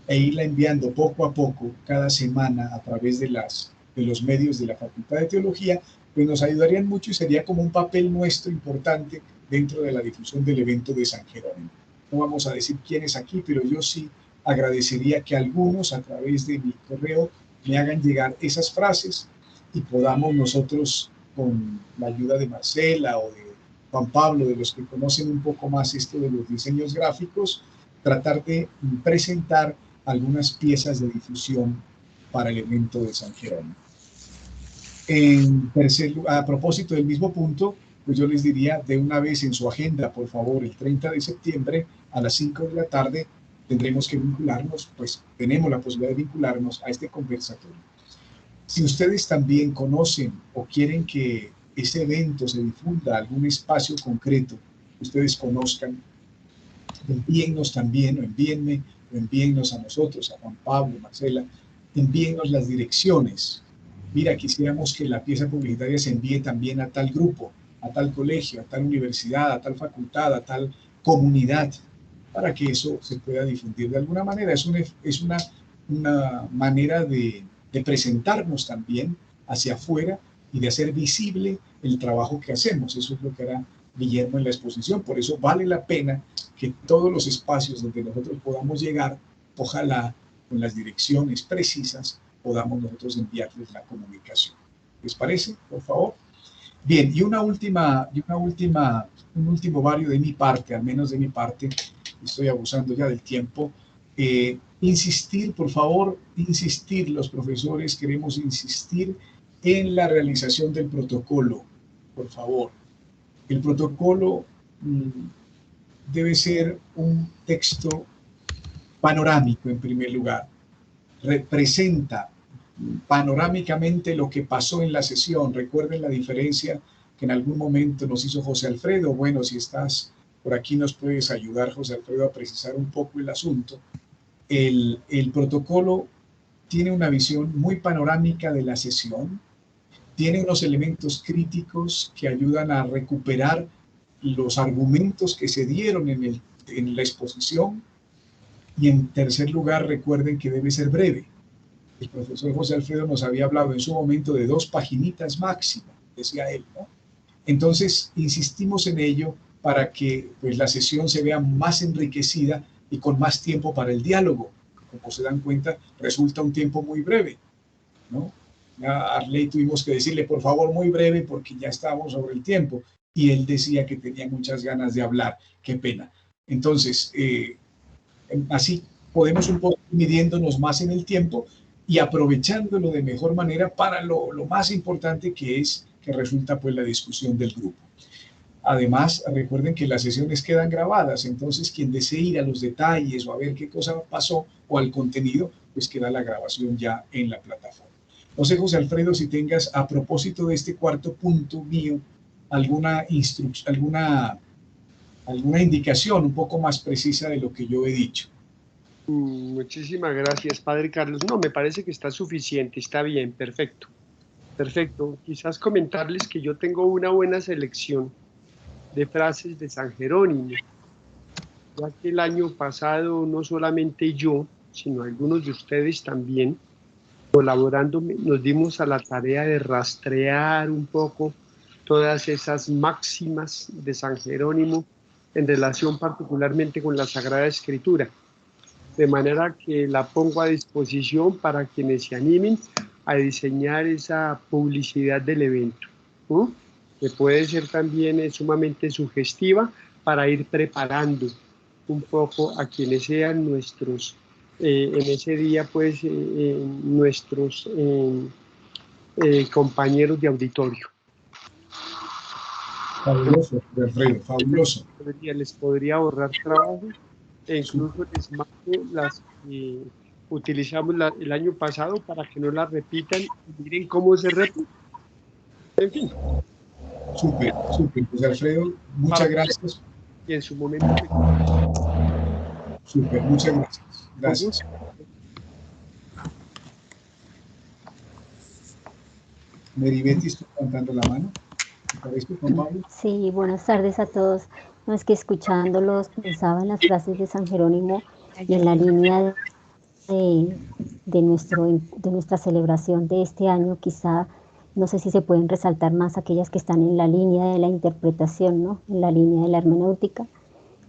e irla enviando poco a poco cada semana a través de los medios de la Facultad de Teología, pues nos ayudarían mucho y sería como un papel nuestro importante dentro de la difusión del evento de San Jerónimo. No vamos a decir quién es aquí, pero yo sí agradecería que algunos a través de mi correo me hagan llegar esas frases y podamos nosotros, con la ayuda de Marcela o de Juan Pablo, de los que conocen un poco más esto de los diseños gráficos, tratar de presentar algunas piezas de difusión para el evento de San Jerónimo. A propósito del mismo punto, pues yo les diría de una vez en su agenda, por favor, el 30 de septiembre a las 5 de la tarde tendremos que vincularnos, pues tenemos la posibilidad de vincularnos a este conversatorio. Si ustedes también conocen o quieren que ese evento se difunda a algún espacio concreto que ustedes conozcan, envíennos también, o envíennos a nosotros, a Juan Pablo, Marcela, envíennos las direcciones. Mira, quisiéramos que la pieza publicitaria se envíe también a tal grupo, a tal colegio, a tal universidad, a tal facultad, a tal comunidad, para que eso se pueda difundir de alguna manera. Es una manera de presentarnos también hacia afuera y de hacer visible el trabajo que hacemos. Eso es lo que hará Guillermo en la exposición. Por eso vale la pena que todos los espacios donde nosotros podamos llegar, ojalá con las direcciones precisas, podamos nosotros enviarles la comunicación. ¿Les parece? Por favor. Bien, y un último vario de mi parte, al menos de mi parte, estoy abusando ya del tiempo. Insistir, por favor, insistir, los profesores queremos insistir en la realización del protocolo, por favor. El protocolo debe ser un texto panorámico, en primer lugar. Representa panorámicamente lo que pasó en la sesión. Recuerden la diferencia que en algún momento nos hizo José Alfredo. Bueno, si estás por aquí nos puedes ayudar, José Alfredo, a precisar un poco el asunto. El protocolo tiene una visión muy panorámica de la sesión, tiene unos elementos críticos que ayudan a recuperar los argumentos que se dieron en la exposición, y en tercer lugar, recuerden que debe ser breve. El profesor José Alfredo nos había hablado en su momento de 2 paginitas máximo, decía él, ¿no? Entonces, insistimos en ello para que pues, la sesión se vea más enriquecida y con más tiempo para el diálogo. Como se dan cuenta, resulta un tiempo muy breve, ¿no? A Arley tuvimos que decirle, por favor, muy breve, porque ya estábamos sobre el tiempo. Y él decía que tenía muchas ganas de hablar. Qué pena. Entonces, así podemos un poco midiéndonos más en el tiempo y aprovechándolo de mejor manera para lo más importante que resulta pues la discusión del grupo. Además, recuerden que las sesiones quedan grabadas, entonces quien desee ir a los detalles o a ver qué cosa pasó o al contenido, pues queda la grabación ya en la plataforma. No sé, José Alfredo, si tengas a propósito de este cuarto punto mío alguna alguna indicación un poco más precisa de lo que yo he dicho. Muchísimas gracias, Padre Carlos. No, me parece que está suficiente, está bien, perfecto. Perfecto. Quizás comentarles que yo tengo una buena selección de frases de San Jerónimo, ya que el año pasado no solamente yo, sino algunos de ustedes también, colaborando, nos dimos a la tarea de rastrear un poco todas esas máximas de San Jerónimo en relación particularmente con la Sagrada Escritura, de manera que la pongo a disposición para quienes se animen a diseñar esa publicidad del evento, ¿no? Que puede ser también sumamente sugestiva para ir preparando un poco a quienes sean nuestros, en ese día, pues, nuestros compañeros de auditorio. Fabuloso, Alfredo, fabuloso. Les podría ahorrar trabajo e incluso les mando las que utilizamos el año pasado para que no las repitan y miren cómo se repite. En fin. Súper, súper. Pues Alfredo, muchas gracias. Y en su momento. Súper, muchas gracias. Gracias. Meribeti, estoy levantando la mano. Juan Pablo? Sí, buenas tardes a todos. No, es que escuchándolos pensaba en las frases de San Jerónimo y en la línea de nuestra celebración de este año. Quizá, no sé si se pueden resaltar más aquellas que están en la línea de la interpretación, ¿no? En la línea de la hermenéutica,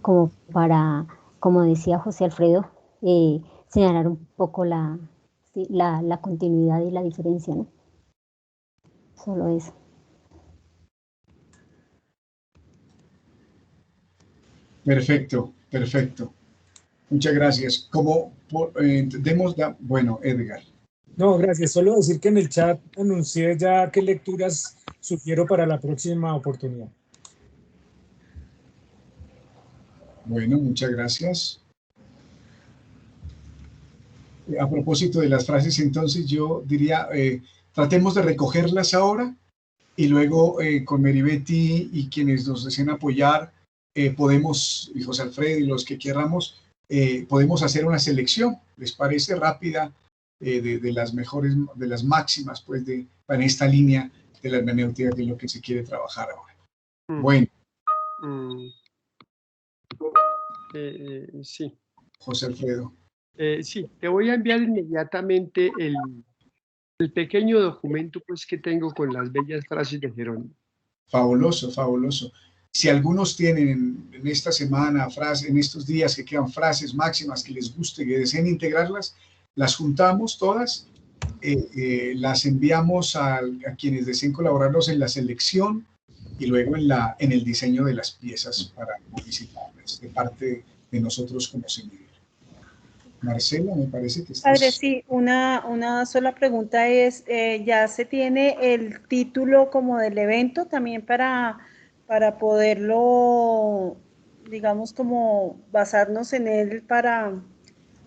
como para, como decía José Alfredo, señalar un poco la continuidad y la diferencia, ¿no? Solo eso. Perfecto, perfecto. Muchas gracias. Bueno, Edgar. No, gracias. Solo decir que en el chat anuncié ya qué lecturas sugiero para la próxima oportunidad. Bueno, muchas gracias. A propósito de las frases, entonces yo diría, tratemos de recogerlas ahora y luego con Meribeti y quienes nos deseen apoyar, podemos, y José Alfredo y los que queramos, podemos hacer una selección, ¿les parece? Rápida, de las mejores, de las máximas, pues, para esta línea de la hermenéutica, que es lo que se quiere trabajar ahora. Bueno. Sí. José Alfredo. Sí, te voy a enviar inmediatamente el pequeño documento, pues, que tengo con las bellas frases de Jerónimo. Fabuloso, fabuloso. Si algunos tienen en esta semana, en estos días que quedan frases máximas que les guste, que deseen integrarlas, las juntamos todas, las enviamos a quienes deseen colaborarnos en la selección y luego en el diseño de las piezas para publicitarlas de parte de nosotros como semillero. Marcela, me parece que estás... Padre, sí, una sola pregunta es, ¿ya se tiene el título como del evento también para poderlo, digamos, como basarnos en él para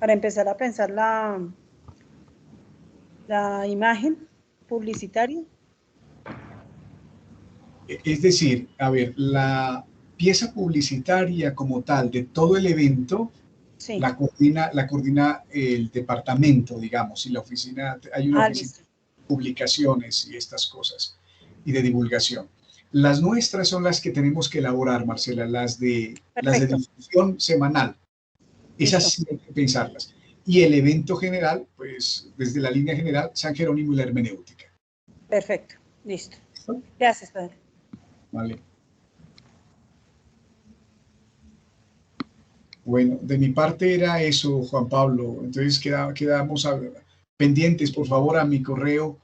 empezar a pensar la imagen publicitaria? Es decir, a ver, la pieza publicitaria como tal de todo el evento, sí, la coordina el departamento, digamos, y la oficina, hay una oficina de publicaciones y estas cosas, y de divulgación. Las nuestras son las que tenemos que elaborar, Marcela, las de difusión semanal. Esas sí hay que pensarlas. Y el evento general, pues, desde la línea general, San Jerónimo y la hermenéutica. Perfecto, listo. Gracias, padre. Vale. Bueno, de mi parte era eso, Juan Pablo. Entonces quedamos pendientes, por favor, a mi correo,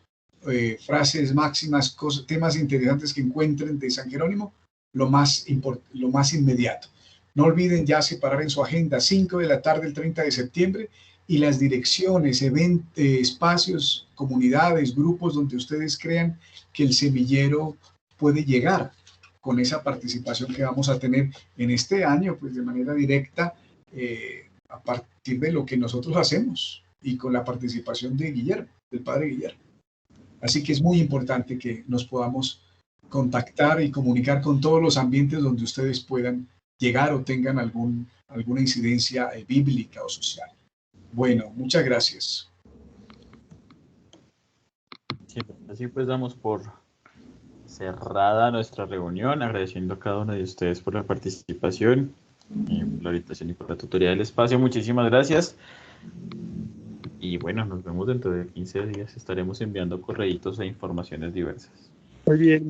frases máximas, temas interesantes que encuentren de San Jerónimo, lo más inmediato. No olviden ya separar en su agenda 5 de la tarde el 30 de septiembre y las direcciones, espacios, comunidades, grupos donde ustedes crean que el semillero puede llegar con esa participación que vamos a tener en este año, pues de manera directa, a partir de lo que nosotros hacemos y con la participación de Guillermo, del padre Guillermo. Así que es muy importante que nos podamos contactar y comunicar con todos los ambientes donde ustedes puedan llegar o tengan alguna incidencia bíblica o social. Bueno, muchas gracias. Sí, así pues damos por cerrada nuestra reunión, agradeciendo a cada uno de ustedes por la participación, por la orientación y por la tutoría del espacio. Muchísimas gracias. Y bueno, nos vemos dentro de 15 días. Estaremos enviando correitos e informaciones diversas. Muy bien.